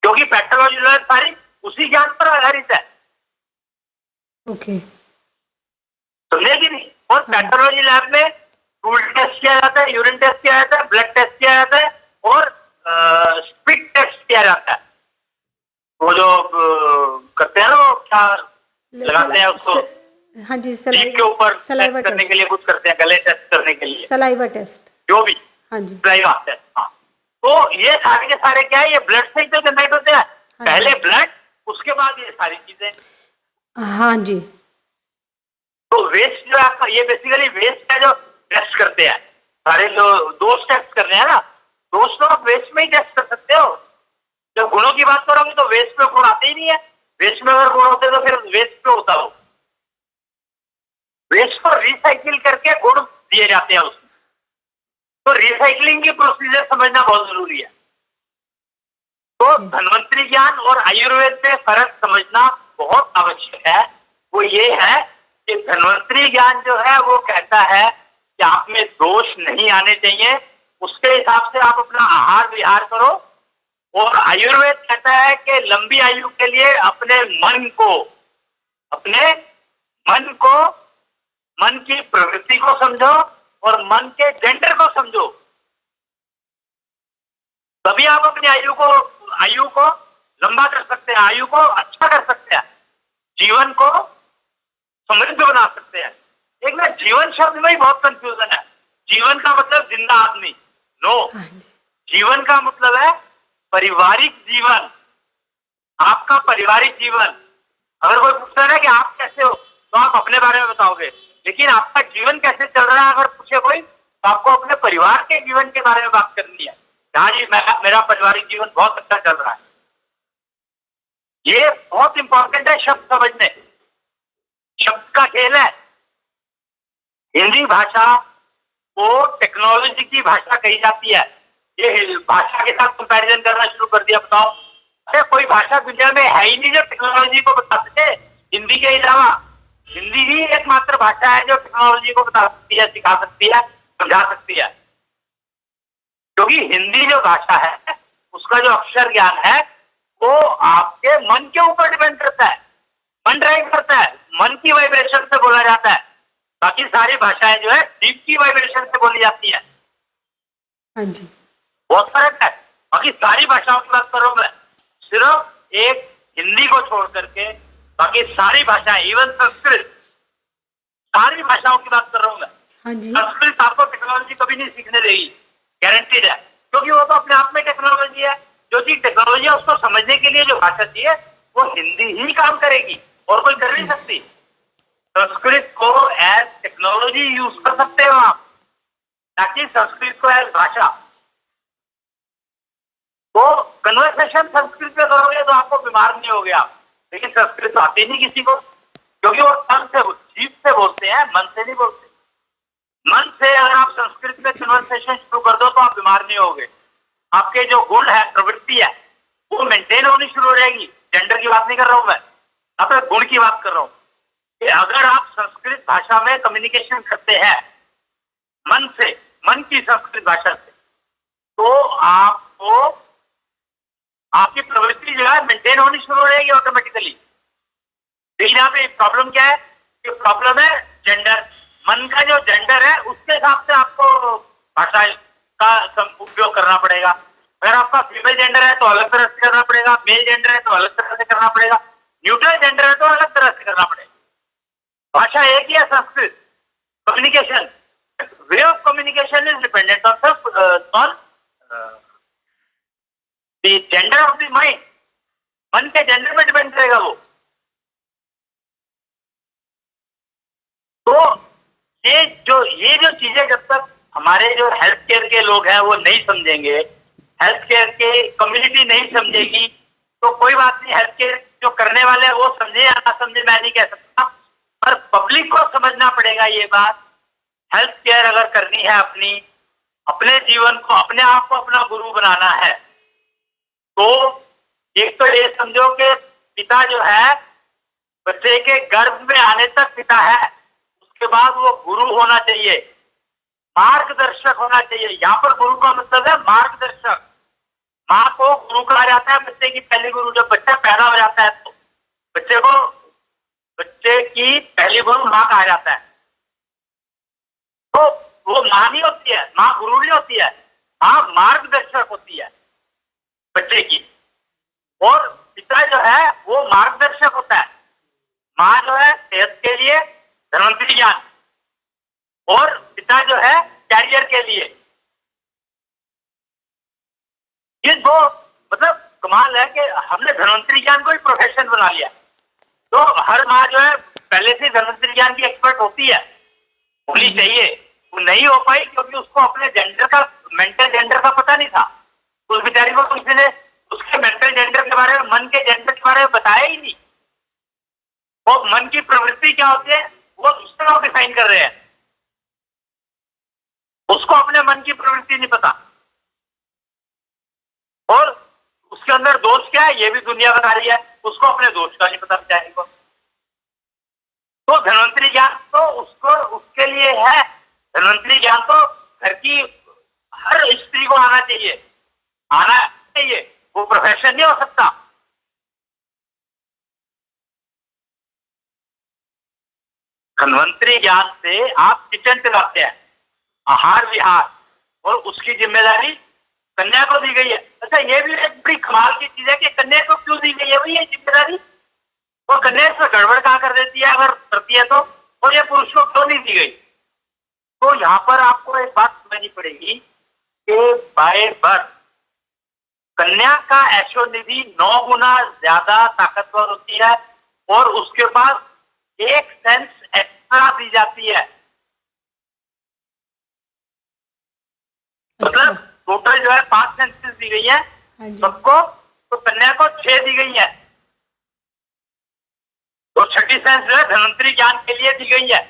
क्योंकि पैथोलॉजी सारी उसी ज्ञान पर आधारित है। ओके, समझे कि नहीं? और पैथोलॉजी लैब में फूड टेस्ट किया जाता है, यूरिन टेस्ट किया जाता है, ब्लड टेस्ट किया जाता है और स्पिट टेस्ट किया जाता है। वो जो करते हैं ना, वो क्या लगाते हैं उसको, हाँ जी, जीभ के ऊपर टेस्ट करने के लिए कुछ करते हैं, गले टेस्ट करने के लिए, सलाइवा टेस्ट, जो भी, हाँ जी, सलाइवा टेस्ट। हाँ, तो ये सारे के सारे क्या है, ये ब्लड से ही तो जनरेट होते हैं। पहले ब्लड, उसके बाद ये सारी चीजें। हाँ जी। तो वेस्ट जो आपका, ये बेसिकली वेस्ट है जो टेस्ट करते हैं सारे, जो दोष टेस्ट करने हैं ना, दोष तो आप वेस्ट में ही टेस्ट कर सकते हो। जब गुणों की बात करोगे तो वेस्ट में गुण आते ही नहीं है। वेस्ट में अगर गुण होते तो फिर वेस्ट पे होता हो। वेस्ट को रिसाइकिल करके गुण दिए जाते हैं उसमें। तो रिसाइकलिंग की प्रोसीजर समझना बहुत जरूरी है। तो धन्वंतरी ज्ञान और आयुर्वेद में फर्क समझना बहुत आवश्यक है। वो ये है कि धन्वंतरी ज्ञान जो है वो कहता है कि आप में दोष नहीं आने चाहिए, उसके हिसाब से आप अपना आहार विहार करो। और आयुर्वेद कहता है कि लंबी आयु के लिए अपने मन की प्रवृत्ति को समझो और मन के जेंडर को समझो, तभी आप अपनी आयु को लंबा कर सकते हैं, आयु को अच्छा कर सकते हैं, जीवन को समृद्ध बना सकते हैं। एक ना जीवन शब्द में ही बहुत कंफ्यूजन है। जीवन का मतलब जिंदा आदमी, नो। जीवन का मतलब है पारिवारिक जीवन, आपका पारिवारिक जीवन। अगर कोई पूछता है ना कि आप कैसे हो, तो आप अपने बारे में बताओगे, लेकिन आपका जीवन कैसे चल रहा है अगर पूछे कोई, तो आपको अपने परिवार के जीवन के बारे में बात करनी है। हाँ जी, मेरा पारिवारिक जीवन बहुत अच्छा चल रहा है। ये बहुत इंपॉर्टेंट है शब्द समझने। शब्द का खेल है। हिंदी भाषा को टेक्नोलॉजी की भाषा कही जाती है। ये भाषा के साथ कंपैरिजन करना शुरू कर दिया। बताओ, अरे कोई भाषा दुनिया में है ही नहीं जो टेक्नोलॉजी को बता सके हिंदी के अलावा। हिंदी ही एकमात्र भाषा है जो टेक्नोलॉजी को बता सकती है, सिखा सकती है, समझा सकती है। क्योंकि हिंदी जो भाषा है उसका जो अक्षर ज्ञान है वो आपके मन के ऊपर डिपेंड करता है। मन ड्राइव करता है, मन की वाइब्रेशन से बोला जाता है। बाकी सारी भाषाएं जो है डीप की वाइब्रेशन से बोली जाती है। हाँ जी, बहुत फर्क है। बाकी सारी भाषाओं की बात कर रहा हूं मैं, सिर्फ एक हिंदी को छोड़ करके बाकी सारी भाषाएं, इवन संस्कृत, सारी भाषाओं की बात कर रहा हूं मैं। हाँ जी, संस्कृत आपको टेक्नोलॉजी कभी नहीं सीखने देगी, गारंटीड है, क्योंकि वो तो अपने आप में टेक्नोलॉजी है। जो चीज टेक्नोलॉजी है उसको समझने के लिए जो भाषा चाहिए वो हिंदी ही काम करेगी और कोई कर नहीं सकती। संस्कृत को एज टेक्नोलॉजी यूज कर सकते हो आप, ताकि संस्कृत को एज भाषा। तो कन्वर्सेशन संस्कृत में करोगे तो आपको बीमार नहीं होगे आप, लेकिन संस्कृत आती नहीं किसी को, क्योंकि वो तन से, जीभ से बोलते हैं, मन से नहीं बोलते। मन से अगर आप संस्कृत में कन्वर्सेशन शुरू कर दो तो आप बीमार नहीं होगे। आपके जो गुण है, प्रवृत्ति है, वो मेंटेन होनी शुरू हो जाएगी। जेंडर की बात नहीं कर रहा हूं मैं, आप गुण की बात कर रहा हूं कि अगर आप संस्कृत भाषा में कम्युनिकेशन करते हैं मन से, मन की संस्कृत भाषा से, तो आपको आपकी प्रवृत्ति जो है मेंटेन होनी शुरू हो जाएगी ऑटोमेटिकली। लेकिन यहाँ पे प्रॉब्लम क्या है कि प्रॉब्लम है जेंडर। मन का जो जेंडर है उसके हिसाब से आपको भाषा का उपयोग करना पड़ेगा। अगर आपका फीमेल जेंडर है तो अलग तरह से करना पड़ेगा, मेल जेंडर है तो अलग तरह से करना पड़ेगा, न्यूट्रल जेंडर है तो अलग तरह से करना पड़ेगा। भाषा एक ही है Sanskrit. Communication, way of communication is dependent on the gender of the mind. मन के जेंडर पे डिपेंड करेगा वो। तो ये जो चीजें जब तक हमारे जो हेल्थ केयर के लोग हैं वो नहीं समझेंगे, हेल्थ केयर के कम्युनिटी नहीं समझेगी, तो कोई बात नहीं। हेल्थ केयर जो करने वाले हैं वो समझे या ना समझे मैं नहीं कह सकता, पर पब्लिक को समझना पड़ेगा ये बात। हेल्थ केयर अगर करनी है अपने जीवन को, अपने आप को अपना गुरु बनाना है, तो एक तो ये समझो कि पिता जो है बच्चे के गर्भ में आने तक पिता है, उसके बाद वो गुरु होना चाहिए, मार्गदर्शक होना चाहिए। यहाँ पर गुरु का मतलब है मार्गदर्शक। माँ को गुरु कहा जाता है, बच्चे की पहली गुरु। जब बच्चा पैदा हो जाता है तो बच्चे की पहली गुरु माँ कहा जाता है। तो वो माँ नहीं होती है, माँ गुरु नहीं होती है, माँ मार्गदर्शक होती है बच्चे की। और पिता जो है वो मार्गदर्शक होता है। माँ जो है सेहत के लिए धन्वंतरी ज्ञान, और पिता जो है कैरियर के लिए। ये दो मतलब कमाल है कि हमने धन्वंतरी ज्ञान को ही प्रोफेशन बना लिया। तो हर माँ जो है पहले से धन्वंतरी ज्ञान की एक्सपर्ट होती है, होनी चाहिए। वो नहीं हो पाई क्योंकि उसको अपने जेंडर का, मेंटल जेंडर का पता नहीं था। उस बेचारी को किसी ने उसके मेंटल जेंडर के बारे में, मन के जेंडर के बारे में बताया ही नहीं। वो मन की प्रवृत्ति क्या होती है वो दूसरे लोग डिफाइन कर रहे हैं। उसको अपने मन की प्रवृत्ति नहीं पता, और उसके अंदर दोष क्या है ये भी दुनिया बता रही है, उसको अपने दोष का नहीं पता बेचारे को। तो धन्वंतरी ज्ञान तो उसको उसके लिए है। धन्वंतरी ज्ञान तो घर की हर स्त्री को आना चाहिए, आना चाहिए, वो प्रोफेशन नहीं हो सकता। धन्वंतरी ज्ञान से आप किचन चलाते हैं, आहार विहार, और उसकी जिम्मेदारी कन्या को दी गई है। अच्छा, ये भी एक बड़ी कमाल की चीज है कि कन्या को क्यों दी गई है भाई ये जिम्मेदारी? वो कन्या इसमें गड़बड़ कहां कर देती है अगर करती है तो, और ये पुरुष को क्यों नहीं दी गई? तो यहां पर आपको एक बात समझनी पड़ेगी कि बाय बर्थ कन्या का ऐशो निधि 9 गुना ज्यादा ताकतवर होती है, और उसके पास एक सेंस एक्स्ट्रा दी जाती है। मतलब टोटल जो है 5 सेंसेस दी गई है सबको, तो कन्या को 6 दी गई है, तो छठी सेंस जो है धन्वंतरी ज्ञान के लिए दी गई है।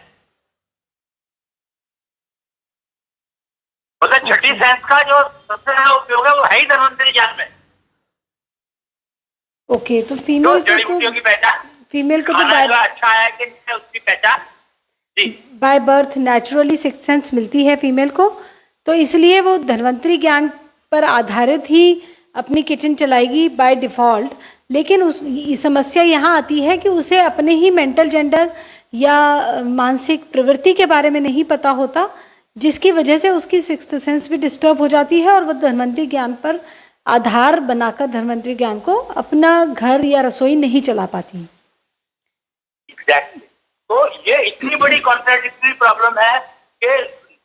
मतलब छठी सेंस का जो सबसे ज्यादा उपयोग है वो है ही धन्वंतरी ज्ञान में। ओके, तो फीमेल जड़ी बूटियों की पहचान, फीमेल को तो अच्छा है कि उसकी पहचान by birth naturally six sense मिलती है फीमेल को, तो इसलिए वो धन्वंतरी ज्ञान पर आधारित ही अपनी किचन चलाएगी बाय डिफ़ॉल्ट। लेकिन उस समस्या यहाँ आती है कि उसे अपने ही मेंटल जेंडर या मानसिक प्रवृत्ति के बारे में नहीं पता होता, जिसकी वजह से उसकी सिक्स्थ सेंस भी डिस्टर्ब हो जाती है और वह धन्वंतरी ज्ञान पर आधार बनाकर धन्वंतरी ज्ञान को अपना घर या रसोई नहीं चला पाती। एग्जैक्टली। तो ये इतनी बड़ी कॉन्ट्राडिक्टरी प्रॉब्लम है कि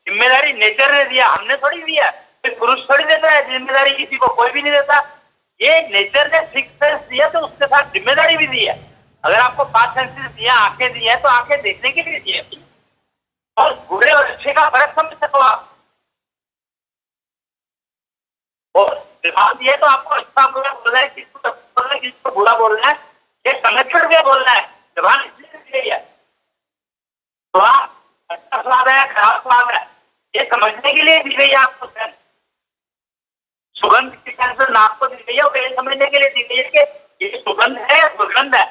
जिम्मेदारी नेचर ने दिया, हमने थोड़ी दिया। पुरुष थोड़ी देता है जिम्मेदारी, किसी को कोई भी नहीं देता। ये नेचर ने सिक्स सेंस दिया तो उसके साथ जिम्मेदारी भी दी है। अगर आपको 5 सेंसेस दिया, आंखें दी है, तो आंखें देखने के लिए दी है, और बुरे और अच्छे का फर्क समझ सको आप। और दिमाग दिया तो आपको अच्छा बुरा बोलना है, किसको अच्छा बोलना है, किसको बुरा बोलना है, ये समझ करके बोलना है। जबान इसलिए दी है, स्वाद अच्छा स्वाद है, खराब स्वाद है, ये समझने के लिए दी गई है आपको सेंस। सुगंध की सेंस नाक को दी गई है, वो ये समझने के लिए दी गई है कि ये सुगंध है या दुर्गंध है।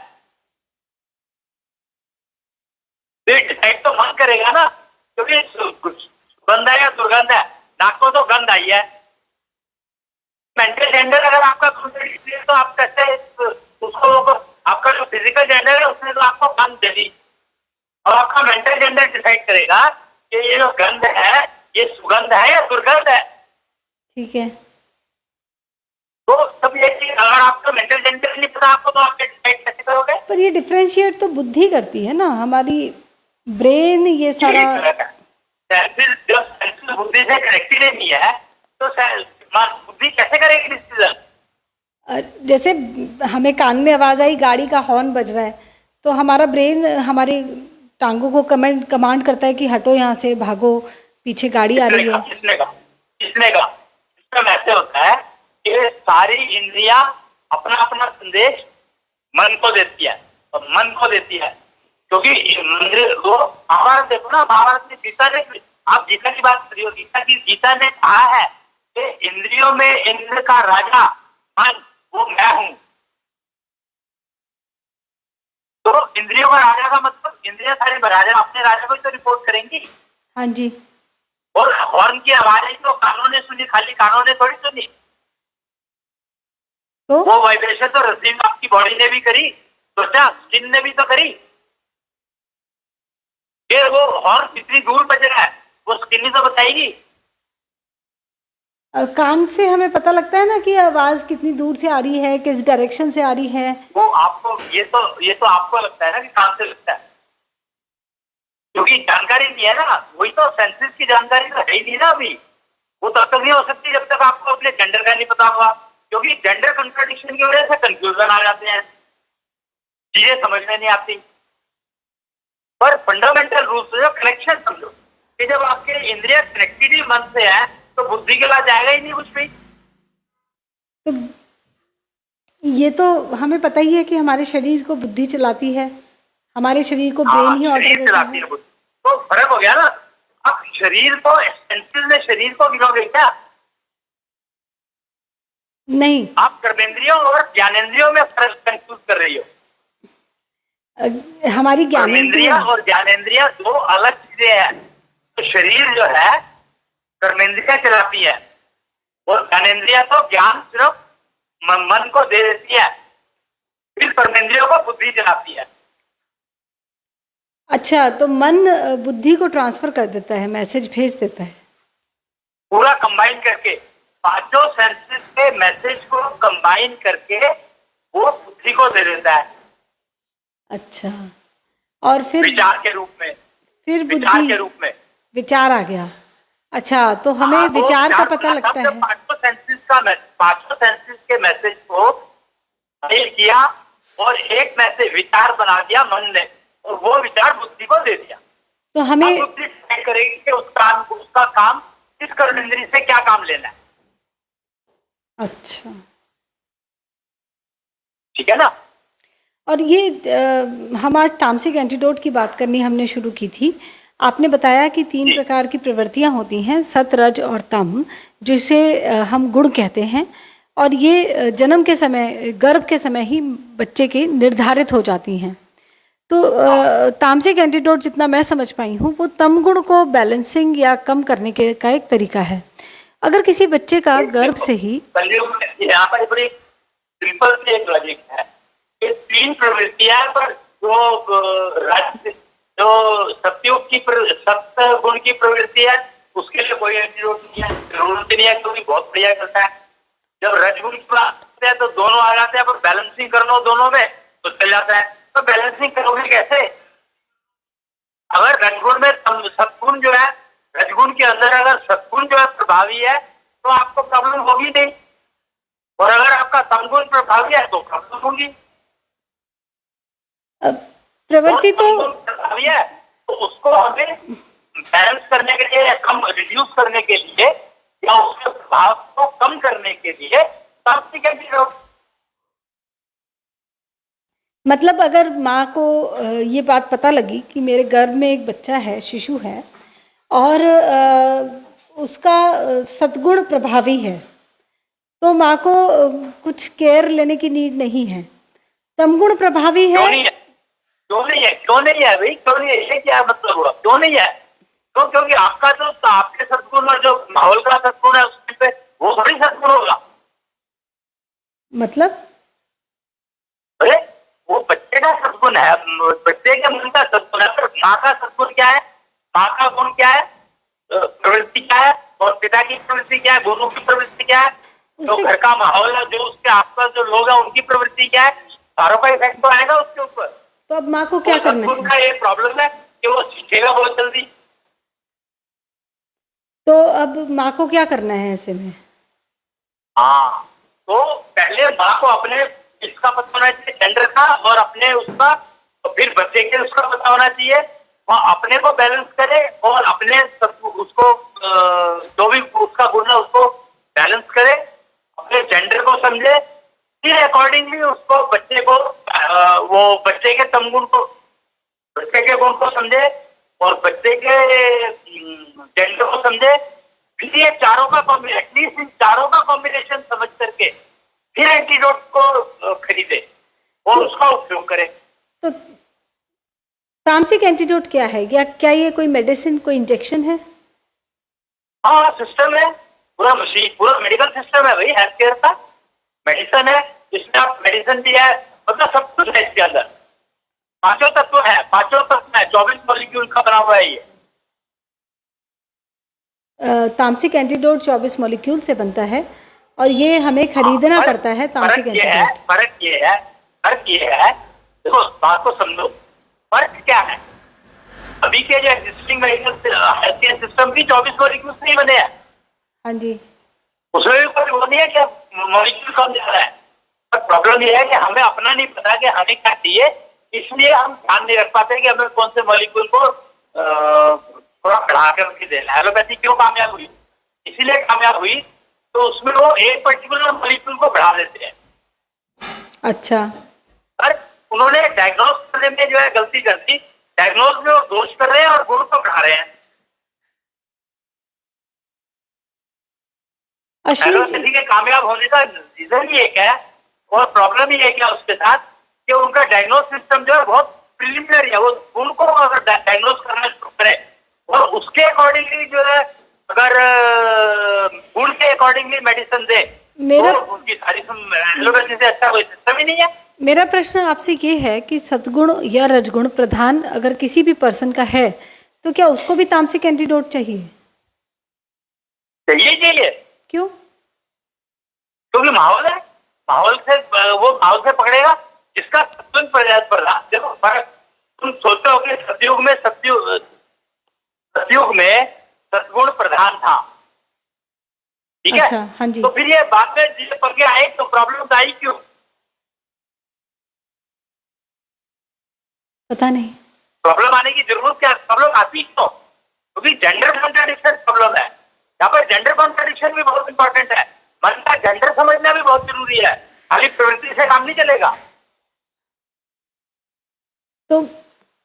डिसाइड तो मन करेगा ना, क्योंकि सुगंध है या दुर्गंध है। नाक को तो गंध आई है। मेंटल जेंडर अगर आपका तो आप कैसे उसको, आपका जो फिजिकल जेंडर है उसने तो आपको गंध दे दी, और आपका मेंटल जेंडर डिसाइड करेगा कि ये जो गंध है ये सुगंध है या दुर्गंध है। ठीक है। तो सब ये चीज अगर आपका मेंटल जेंडर नहीं पता आपको, तो आप डिसाइड कैसे करोगे? पर ये डिफरेंशिएट तो बुद्धि करती है ना, हमारी ब्रेन ये सारा। जब बुद्धि से कनेक्टेड नहीं है तो बुद्धि कैसे करेगी डिसीजन? जैसे हमें कान में आवाज आई गाड़ी का हॉर्न बज रहा है, तो हमारा ब्रेन हमारी टांगों को कमांड करता है कि हटो यहाँ से, भागो, पीछे गाड़ी आ रही है। किसने कहा? सिस्टम ऐसे होता है कि सारी इंद्रियां अपना अपना संदेश मन को देती है, और मन को देती है क्योंकि वो महाभारत देखो ना, महाभारत में गीता ने, आप गीता की बात करिए, गीता ने कहा है कि इंद्रियों में इंद्र का राजा मन, वो मैं हूं। तो इंद्रियों का राजा का मतलब इंद्रियां सारी राजा अपने राजा को तो रिपोर्ट करेंगी। हाँ जी। और हॉर्न की आवाज है तो कानों ने सुनी, खाली कानों ने थोड़ी सुनी, तो वो वाइब्रेशन तो रिसीव आपकी बॉडी ने भी करी, सोचा स्किन ने भी तो करी। फिर वो हॉर्न कितनी दूर बज रहा है वो स्किन ही तो बताएगी। कान से हमें पता लगता है ना कि आवाज कितनी दूर से आ रही है, किस डायरेक्शन से आ रही है। वो आपको ये तो आपको लगता है ना कि कान से लगता है, क्योंकि जानकारी नहीं है ना, वही तो सेंसेस की जानकारी तो है ही नहीं ना अभी। वो तब तक नहीं हो सकती जब तक आपको अपने जेंडर का नहीं पता होगा, क्योंकि जेंडर कंट्राडिक्शन की वजह से कंफ्यूजन आ जाते हैं, चीजें समझ में नहीं आती। पर फंडामेंटल रूप से जो कनेक्शन समझो कि जब आपके इंद्रिया कनेक्टेड ही मन से है तो बुद्धि के बाद जाएगा ही नहीं कुछ भी। तो ये तो हमें पता ही है कि हमारे शरीर को बुद्धि चलाती है, हमारे शरीर को ब्रेन ही ऑर्डर देता है। तो फर्क हो गया ना। आप शरीर को सेंसेस में शरीर को गिनोगे क्या? नहीं। आप कर्मेंद्रियों और ज्ञानेंद्रियों में फर्क कंफ्यूज कर रही हो। हमारी कर्मेंद्रिया ज्ञानेंद्रियां। और ज्ञानेंद्रिया दो अलग चीजें हैं। तो शरीर जो है कर्मेंद्रिया चलाती है और ज्ञानेंद्रिया तो ज्ञान सिर्फ मन को दे देती है, फिर कर्मेंद्रियों को बुद्धि चलाती है। अच्छा, तो मन बुद्धि को ट्रांसफर कर देता है, मैसेज भेज देता है। पूरा कंबाइन करके पांचों सेंसेस के मैसेज को कंबाइन करके वो बुद्धि को दे देता है। अच्छा, और फिर विचार के रूप में, फिर विचार बुद्धि के रूप में विचार आ गया। अच्छा, तो हमें वो विचार का पता बना लगता तब जब है। पांचों सेंसेस के मैसेज को मेल किया और एक मैसेज विचार बना दिया मन ने, और वो विचार बुद्धि को दे दिया। तो हमें अब बुद्धि तय करेगी कि उसका काम किस कर्मेंद्रिय से क्या काम लेना है। अच्छा, ठीक है ना? और ये हम आज तामसिक एंटीडोट की बात करनी हमने शुरू की थी। आपने बताया कि 3 प्रकार की प्रवृत्तियां होती हैं, सत, रज और तम, जिसे हम गुण कहते हैं, और ये जन्म के समय, गर्भ के समय ही बच्चे के निर्धारित हो जाती हैं। तो तामसिक एंटीडोट जितना मैं समझ पाई हूँ वो तम गुण को बैलेंसिंग या कम करने के का एक तरीका है। अगर किसी बच्चे का गर्भ से ही यहाँ पर बड़ी सिंपल सी एक लॉजिक है। ये 3 प्रवृत्तियां पर जो सत्युग की सत्य गुण की प्रवृत्ति है उसके लिए कोई एंटीडोट नहीं है, जरूरत नहीं है, क्योंकि बहुत बढ़िया करता है। जब रजगुण की बात करते हैं तो दोनों आ जाते हैं, पर बैलेंसिंग कर लो दोनों में तो चल जाता है। तो बैलेंसिंग करोगे कैसे? अगर रजगुण में सत्गुण जो है, रजगुण के अंदर अगर सत्गुण जो है प्रभावी है तो आपको प्रॉब्लम होगी नहीं, और अगर आपका तमगुण प्रभावी है तो प्रॉब्लम होगी। प्रवृत्ति तो प्रभावी है तो उसको हमें बैलेंस करने के लिए, कम रिड्यूस करने के लिए, या उसके प्रभाव को कम करने के लिए तामसिक एंटीडोट। मतलब अगर माँ को ये बात पता लगी कि मेरे गर्भ में एक बच्चा है, शिशु है, और उसका सद्गुण प्रभावी है, तो माँ को कुछ केयर लेने की नीड नहीं है। तमगुण प्रभावी है। क्यों नहीं है? क्यों नहीं है? क्यों नहीं है भाई? क्यों नहीं है? ये क्या मतलब हुआ? क्यों नहीं है? तो क्योंकि आपका जो आपके सद्गुण और जो माहौल का सद्गुण है उसमें पे वो थोड़ी सद्गुण होगा। मतलब अरे वो बच्चे का सद्गुण है, बच्चे के मन का सद्गुण है, पर माँ का सद्गुण क्या है? माँ का गुण क्या है? प्रवृत्ति क्या है? और पिता की प्रवृत्ति क्या है? गुरु की प्रवृत्ति क्या है? जो घर का माहौल है, जो उसके आसपास जो लोग हैं उनकी प्रवृत्ति क्या है? सारों का इफेक्ट तो आएगा उसके ऊपर। तो अब माँ को क्या करना है? उनका ये प्रॉब्लम है कि वो सीखेगा बहुत जल्दी। तो अब माँ को क्या करना है ऐसे में? हाँ, तो पहले माँ को अपने इसका पता होना चाहिए, जेंडर का, और अपने उसका, तो फिर बच्चे के उसका पता होना चाहिए। वह अपने को बैलेंस करे और अपने उसको जो भी उसका गुण है उसको बैलेंस करे, अपने जेंडर को समझे, फिर अकॉर्डिंगली उसको बच्चे को वो बच्चे के तमगुण को, बच्चे के गुण को समझे और बच्चे के जेंडर को समझे। फिर ये चारों का एटलीस्ट इन चारों का कॉम्बिनेशन समझ करके फिर एंटीडोट को खरीदे और उसका उपयोग करे। तो तामसिक एंटीडोट क्या है? क्या ये कोई मेडिसिन, कोई इंजेक्शन है? हाँ, सिस्टम है, पूरा मशीन, पूरा मेडिकल सिस्टम है भाई, हेल्थ केयर का मेडिसिन है। इसमें आप मेडिसिन भी है, मतलब सब कुछ है इसके अंदर। पांचों तत्व है, 24 मॉलिक्यूल का बना हुआ है ये। तामसिक एंटीडोट 24 मॉलिक्यूल से बनता है और ये हमें खरीदना पड़ता है। तामसिक एंटीडोट फर्क ये है, देखो बात को समझो, फर्क क्या है? अभी के जो existing medical health care system भी 24 मॉलिक्यूल नहीं बने हैं। हाँ जी, उसमें भी कोई वो नहीं है कि मॉलिक्यूल कम जा रहा है, पर प्रॉब्लम ये है कि हमें अपना नहीं पता कि हमें क्या चाहिए, इसलिए हम ध्यान नहीं रख पाते कि हमें कौन से मॉलिक्यूल को थोड़ा बढ़ा करके देना है। एलोपैथी क्यों कामयाब हुई? इसीलिए कामयाब हुई तो उसमें वो एक पर्टिकुलर मॉलिक्यूल को बढ़ा देते हैं। अच्छा, और उन्होंने डायग्नोज करने में जो है गलती कर दी, डायग्नोज में वो दोष कर रहे हैं और गुण को बढ़ा रहे हैं। अश्विनी जी, एलोपैथी के कामयाब होने का रीजन ही एक है और प्रॉब्लम ही एक है उसके साथ कि उनका डायग्नोस सिस्टम जो है बहुत प्रिलिमिनरी है। वो उनको अगर डायग्नोस करना शुरू करे और उसके अकॉर्डिंगली जो है अगर गुण के अकॉर्डिंगली मेडिसिन दे मेरा तो उनकी सारी एलोपैथी से अच्छा कोई सिस्टम ही नहीं है। मेरा प्रश्न आपसे ये है कि सद्गुण या रजगुण प्रधान अगर किसी भी पर्सन का है तो क्या उसको भी तामसिक एंटीडोट चाहिए? चाहिए। क्यों? क्योंकि माहौल है, माहौल से वो माहौल से पकड़ेगा जिसका सत्गुण प्रधान। देखो फर्क, तुम सोचते हो कि सतयुग में सत्गुण प्रधान था, ठीक है? अच्छा, हाँ जी। तो फिर ये बाद में ये पढ़ के आए तो प्रॉब्लम आई क्यों? पता नहीं। प्रॉब्लम आने की जरूरत क्या? प्रॉब्लम आती क्यों? क्योंकि जेंडर कॉन्ट्राडिक्शन प्रॉब्लम है। यहाँ पर जेंडर कॉन्ट्राडिक्शन भी बहुत इंपॉर्टेंट है। मन का जेंडर समझना भी बहुत जरूरी है, खाली प्रवृत्ति से काम नहीं चलेगा। तो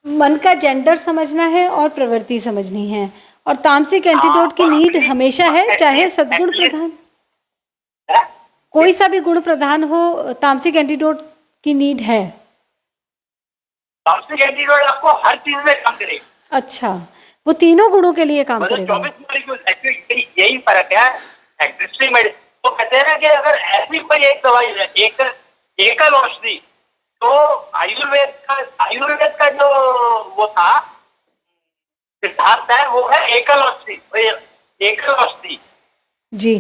मन का जेंडर समझना है और प्रवृत्ति समझनी है, और तामसिक एंटीडोट की नीड हमेशा है, चाहे सद्गुण प्रधान कोई सा भी गुण प्रधान हो, तामसिक एंटीडोट की नीड है। तामसिक एंटीडोट आपको हर चीज में काम करेगा। अच्छा, वो तीनों गुणों के लिए काम मतलब करेगा। 24 मॉलिक्यूल, यही फर्क है एग्जिस्टिंग मेडिसिन। तो कहते हैं ना कि अगर ऐसी कोई एक दवाई है, एकल औषधि, तो आयुर्वेद का जो वो था सिद्धांत है वो है एकल औषधि। जी,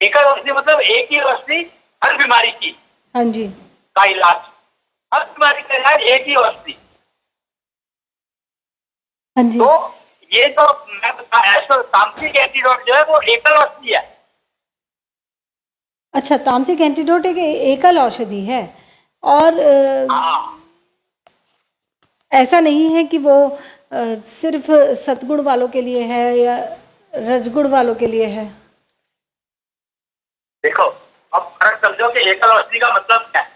एकल औषधि मतलब एक ही औषधि हर बीमारी की, हाँ जी, का इलाज, हर बीमारी का इलाज एक ही औषधि। हाँ जी। तो ये तो मैं बता, तामसिक एंटीडोट जो है वो एकल औषधि है। अच्छा, तामसिक एंटीडोट एक एकल औषधि है, और हाँ, ऐसा नहीं है कि वो सिर्फ सतगुण वालों के लिए है या रजगुण वालों के लिए है। देखो अब फर्क समझो कि एकल औषधि का मतलब क्या है।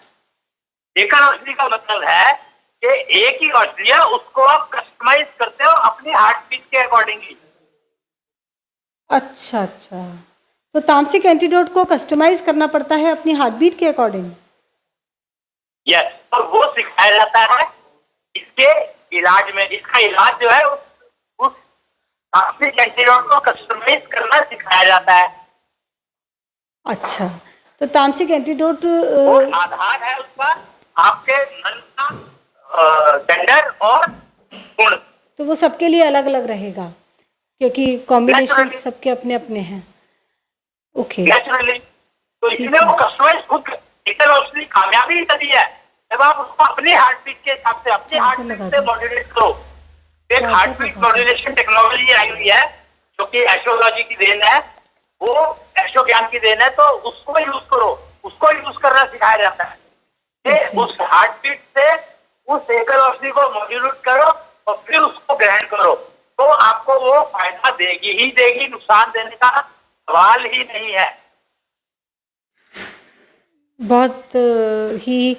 एकल औषधि का मतलब है कि एक ही औषधि है, उसको आप कस्टमाइज करते हो अपनी हार्ट बीट के अकॉर्डिंगली। अच्छा अच्छा, तो तामसिक एंटीडोट को कस्टमाइज करना पड़ता है अपनी हार्ट बीट के अकॉर्डिंग। यस, और वो सिखाया जाता है इसके इलाज में। इसका इलाज जो है उस तामसिक एंटीडोट को कस्टमाइज करना सिखाया जाता है। अच्छा, तो तामसिक एंटीडोट वो आधार है उसका आपके मन का जेंडर और गुण। तो वो सबके लिए अलग अलग रहेगा क्योंकि कॉम्बिनेशन Naturally. सबके अपने अपने हैं। ओके, नेचुरली, तो ठीक इसलिए है। वो कस्टमाइज खुद एकल औषधि कामयाबी ही तभी है जब आप उसको अपनी हार्ट बीट के हिसाब से, अपनी हार्ट बीट से मॉड्यूलेट करो। एक हार्ट बीट मॉड्यूलेशन टेक्नोलॉजी आई हुई है जो कि एस्ट्रोलॉजी की देन है, वो एस्ट्रो ज्ञान की देन है। तो उसको यूज करो, उसको यूज करना सिखाया जाता है कि उस हार्ट बीट से उस एकल औषधि को मॉड्यूलेट करो और फिर उसको ग्रहण करो, तो आपको वो फायदा देगी ही देगी, नुकसान देने का सवाल ही नहीं है। बहुत ही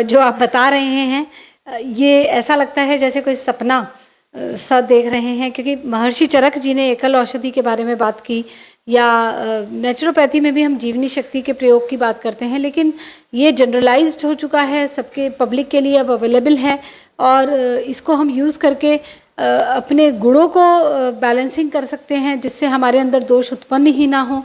जो आप बता रहे हैं ये ऐसा लगता है जैसे कोई सपना सा देख रहे हैं, क्योंकि महर्षि चरक जी ने एकल औषधि के बारे में बात की, या नेचुरोपैथी में भी हम जीवनी शक्ति के प्रयोग की बात करते हैं, लेकिन ये जनरलाइज्ड हो चुका है, सबके पब्लिक के लिए अब अवेलेबल है, और इसको हम यूज़ करके अपने गुणों को बैलेंसिंग कर सकते हैं जिससे हमारे अंदर दोष उत्पन्न ही ना हो।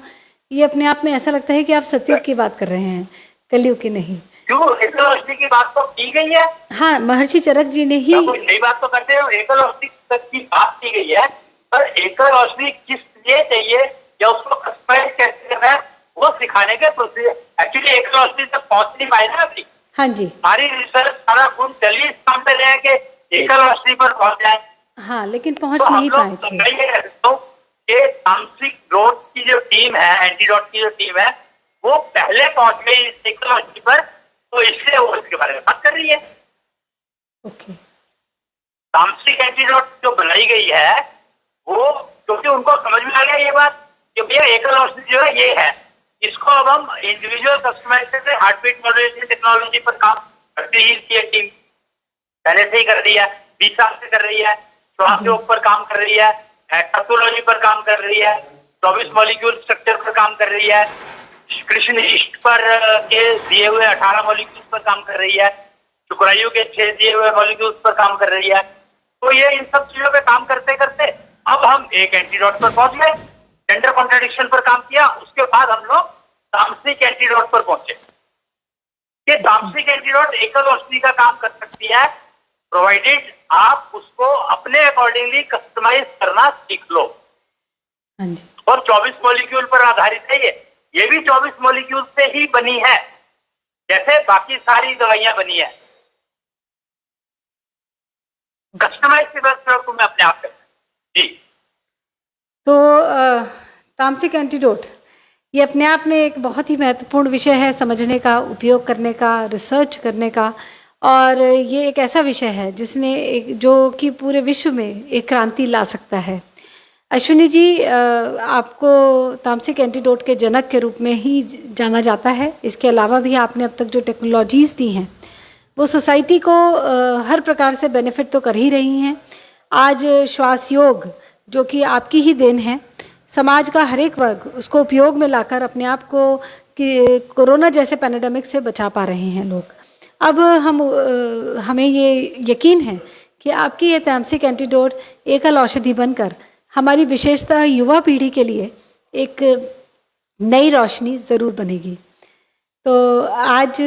ये अपने आप में ऐसा लगता है कि आप सतयुग की बात कर रहे हैं, कलयुग की नहीं। क्यों एकल औषधि की बात तो की गई है? हाँ, महर्षि चरक जी ने ही कोई नई बात तो करते हो, एकल औषधि तक की बात की गई है, पर एकल औषधि किस लिए चाहिए या उसको कस्टमाइज कैसे करना है वो सिखाने के प्रोसीजर। एक्चुअली एकल औषधि तक पहुंच नहीं पाए ना अभी। हाँ जी, हमारी रिसर्च सारा गुण चलिए इस काम पे रहे कि एकल औषधि पर पहुंच जाए, हाँ, लेकिन पहुंच तो हम नहीं पाए लोग थे। मैं ये कहता हूं कि तामसिक डोट की जो टीम है, एंटीडोट की जो टीम है, वो पहले पहुंच गई इस एकल औषधि पर, तो इसलिए वो इसके बारे में बात कर रही है। ओके, तामसिक एंटीडोट जो बनाई गई है वो, क्योंकि उनको समझ में आ गया ये बात कि भैया एकल औषधि जो है ये है, इसको अब हम इंडिविजुअल कस्टमाइजेशन से हार्ट बीट मॉड्यूलेशन टेक्नोलॉजी पर काम करती ही थी टीम, पहले से ही कर रही है, 20 साल से कर रही है, श्वास योग पर काम कर रही है, टैक्सोलॉजी पर काम कर रही है, 24 मॉलिक्यूल स्ट्रक्चर पर काम कर रही है, कृष्ण ईस्ट पर के दिए हुए 18 मॉलिक्यूल्स पर काम कर रही है, शुक्रायु के 6 दिए हुए मॉलिक्यूल्स पर काम कर रही है। तो ये इन सब चीजों पे काम करते करते अब हम एक एंटीडोट पर पहुंच गए, जेंडर कॉन्ट्रडिक्शन पर काम किया, उसके बाद हम लोग तामसिक एंटीडोट पर पहुंचे। ये तामसिक एंटीडोट एकल औषधि का काम कर सकती है, प्रोवाइडेड आप उसको अपने अकॉर्डिंगली कस्टमाइज करना सीख लो। हाँ जी। और 24 मॉलिक्यूल पर आधारित है ये भी 24 मॉलिक्यूल से ही बनी है, जैसे बाकी सारी दवाइयां बनी है। कस्टमाइज के बाद तुम्हें अपने आप करना जी। तो तामसिक एंटीडोट ये अपने आप में एक बहुत ही महत्वपूर्ण विषय है, समझने का, उपयोग करने का, रिसर्च करने का। और ये एक ऐसा विषय है जिसने जो कि पूरे विश्व में एक क्रांति ला सकता है। अश्विनी जी, आपको तामसिक एंटीडोट के जनक के रूप में ही जाना जाता है। इसके अलावा भी आपने अब तक जो टेक्नोलॉजीज़ दी हैं वो सोसाइटी को हर प्रकार से बेनिफिट तो कर ही रही हैं। आज श्वास योग जो कि आपकी ही देन है, समाज का हर एक वर्ग उसको उपयोग में लाकर अपने आप को कि कोरोना जैसे पैंडेमिक से बचा पा रहे हैं लोग। अब हमें ये यकीन है कि आपकी ये तामसिक एंटीडोट एकल औषधि बनकर हमारी विशेषतः युवा पीढ़ी के लिए एक नई रोशनी ज़रूर बनेगी। तो आज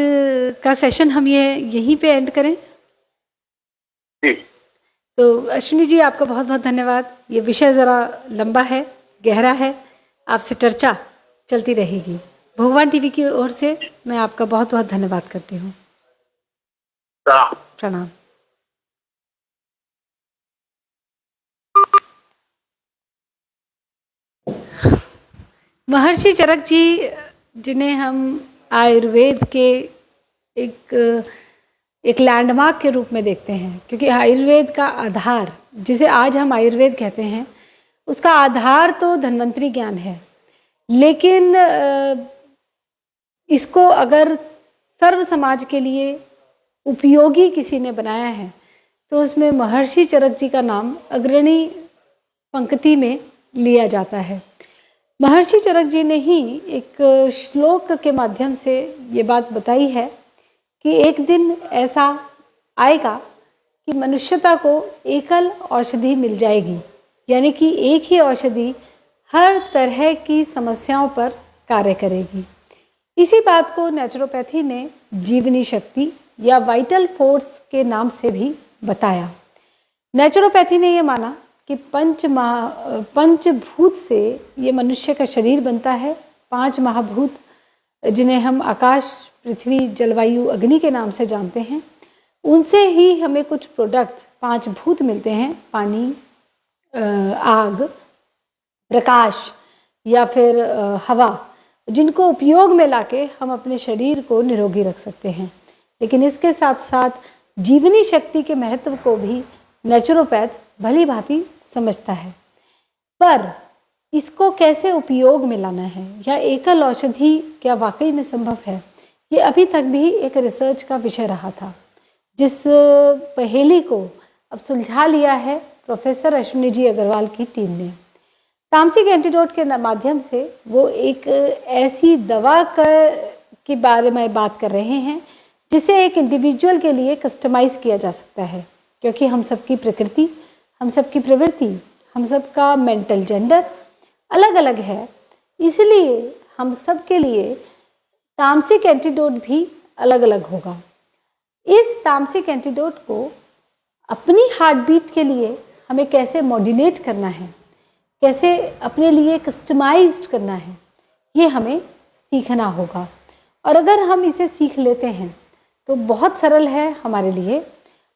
का सेशन हम यहीं पे एंड करें। तो अश्विनी जी, आपका बहुत बहुत धन्यवाद। ये विषय ज़रा लंबा है, गहरा है, आपसे चर्चा चलती रहेगी। भगवान टीवी की ओर से मैं आपका बहुत बहुत धन्यवाद करती हूँ। प्रणाम। महर्षि चरक जी, जिन्हें हम आयुर्वेद के एक लैंडमार्क के रूप में देखते हैं, क्योंकि आयुर्वेद का आधार, जिसे आज हम आयुर्वेद कहते हैं, उसका आधार तो धन्वंतरी ज्ञान है। लेकिन इसको अगर सर्व समाज के लिए उपयोगी किसी ने बनाया है तो उसमें महर्षि चरक जी का नाम अग्रणी पंक्ति में लिया जाता है। महर्षि चरक जी ने ही एक श्लोक के माध्यम से ये बात बताई है कि एक दिन ऐसा आएगा कि मनुष्यता को एकल औषधि मिल जाएगी, यानी कि एक ही औषधि हर तरह की समस्याओं पर कार्य करेगी। इसी बात को नेचुरोपैथी ने जीवनी शक्ति या वाइटल फोर्स के नाम से भी बताया। नेचुरोपैथी ने यह माना कि पंचभूत से ये मनुष्य का शरीर बनता है। 5 महाभूत जिन्हें हम आकाश, पृथ्वी, जलवायु, अग्नि के नाम से जानते हैं, उनसे ही हमें कुछ प्रोडक्ट्स 5 भूत मिलते हैं, पानी, आग, प्रकाश या फिर हवा, जिनको उपयोग में लाके हम अपने शरीर को निरोगी रख सकते हैं। लेकिन इसके साथ साथ जीवनी शक्ति के महत्व को भी नेचुरोपैथ भली भांति समझता है, पर इसको कैसे उपयोग में लाना है या एकल औषधि क्या वाकई में संभव है, ये अभी तक भी एक रिसर्च का विषय रहा था, जिस पहेली को अब सुलझा लिया है प्रोफेसर अश्विनी जी अग्रवाल की टीम ने। तामसिक एंटीडोट के माध्यम से वो एक ऐसी दवा के बारे में बात कर रहे हैं जिसे एक इंडिविजुअल के लिए कस्टमाइज़ किया जा सकता है, क्योंकि हम सबकी प्रकृति, हम सबकी प्रवृत्ति, हम सबका मेंटल जेंडर अलग अलग है। इसलिए हम सब के लिए तामसिक एंटीडोट भी अलग अलग होगा। इस तामसिक एंटीडोट को अपनी हार्ट बीट के लिए हमें कैसे मॉड्यूलेट करना है, कैसे अपने लिए कस्टमाइज्ड करना है, ये हमें सीखना होगा। और अगर हम इसे सीख लेते हैं तो बहुत सरल है हमारे लिए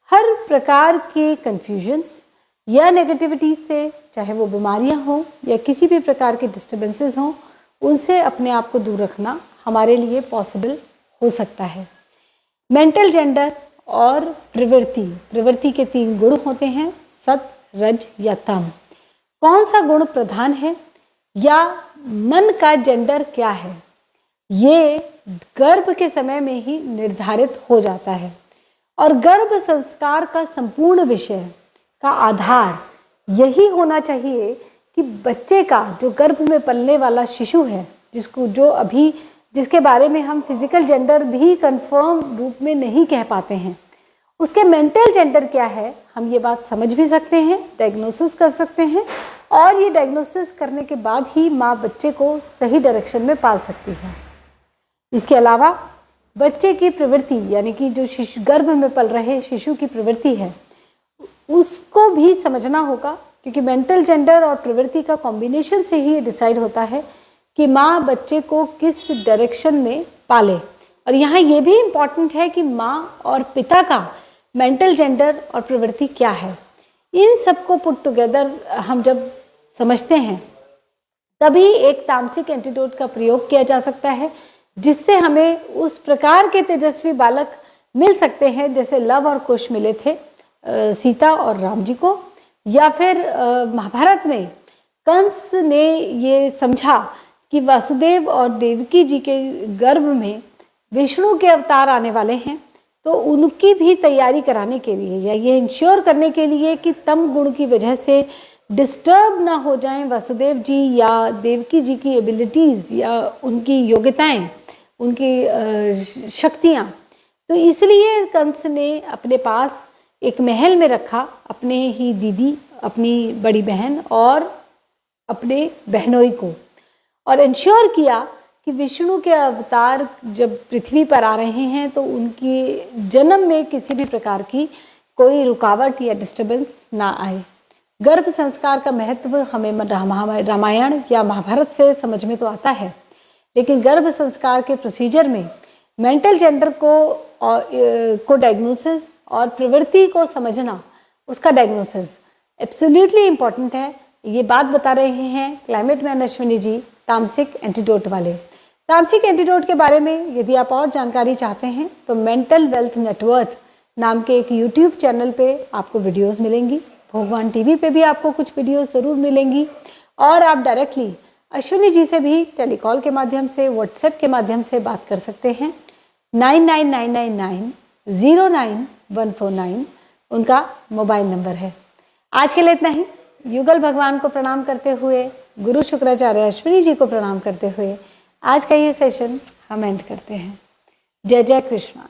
हर प्रकार के कन्फ्यूजन्स या नेगेटिविटीज़ से, चाहे वो बीमारियां हों या किसी भी प्रकार के डिस्टर्बेंसेस हों, उनसे अपने आप को दूर रखना हमारे लिए पॉसिबल हो सकता है। मेंटल जेंडर और प्रवृत्ति के 3 गुण होते हैं, सत, रज या तम। कौन सा गुण प्रधान है या मन का जेंडर क्या है, ये गर्भ के समय में ही निर्धारित हो जाता है। और गर्भ संस्कार का संपूर्ण विषय का आधार यही होना चाहिए कि बच्चे का जो गर्भ में पलने वाला शिशु है, जिसके बारे में हम फिजिकल जेंडर भी कंफर्म रूप में नहीं कह पाते हैं, उसके मेंटल जेंडर क्या है, हम ये बात समझ भी सकते हैं, डायग्नोसिस कर सकते हैं, और ये डायग्नोसिस करने के बाद ही माँ बच्चे को सही डायरेक्शन में पाल सकती है। इसके अलावा बच्चे की प्रवृत्ति, यानी कि जो शिशु गर्भ में पल रहे शिशु की प्रवृत्ति है, उसको भी समझना होगा, क्योंकि मेंटल जेंडर और प्रवृत्ति का कॉम्बिनेशन से ही ये डिसाइड होता है कि माँ बच्चे को किस डायरेक्शन में पाले। और यहाँ ये भी इम्पॉर्टेंट है कि माँ और पिता का मेंटल जेंडर और प्रवृत्ति क्या है। इन सबको पुट टुगेदर हम जब समझते हैं तभी एक तामसिक एंटीडोट का प्रयोग किया जा सकता है, जिससे हमें उस प्रकार के तेजस्वी बालक मिल सकते हैं जैसे लव और कुश मिले थे सीता और राम जी को, या फिर महाभारत में कंस ने ये समझा कि वासुदेव और देवकी जी के गर्भ में विष्णु के अवतार आने वाले हैं, तो उनकी भी तैयारी कराने के लिए या ये इंश्योर करने के लिए कि तम गुण की वजह से डिस्टर्ब ना हो जाएं वासुदेव जी या देवकी जी की एबिलिटीज़ या उनकी योग्यताएं, उनकी शक्तियाँ, तो इसलिए कंस ने अपने पास एक महल में रखा अपने ही दीदी, अपनी बड़ी बहन और अपने बहनोई को, और इंश्योर किया कि विष्णु के अवतार जब पृथ्वी पर आ रहे हैं तो उनके जन्म में किसी भी प्रकार की कोई रुकावट या डिस्टर्बेंस ना आए। गर्भ संस्कार का महत्व हमें रामायण या महाभारत से समझ में तो आता है, लेकिन गर्भ संस्कार के प्रोसीजर में मेंटल जेंडर को डायग्नोसिस और प्रवृत्ति को समझना, उसका डायग्नोसिस एब्सोल्युटली इम्पॉर्टेंट है। ये बात बता रहे हैं क्लाइमेट मैन अश्विनी जी, तामसिक एंटीडोट वाले। तामसिक एंटीडोट के बारे में यदि आप और जानकारी चाहते हैं तो मेंटल वेल्थ नेटवर्क नाम के एक यूट्यूब चैनल पे आपको वीडियोस मिलेंगी, भगवान टीवी पे भी आपको कुछ वीडियोस ज़रूर मिलेंगी, और आप डायरेक्टली अश्विनी जी से भी टेलीकॉल के माध्यम से, व्हाट्सएप के माध्यम से बात कर सकते हैं। 9999909149 उनका मोबाइल नंबर है। आज के लिए इतना ही। युगल भगवान को प्रणाम करते हुए, गुरु शुक्राचार्य अश्विनी जी को प्रणाम करते हुए आज का ये सेशन हम एंड करते हैं। जय जय कृष्ण।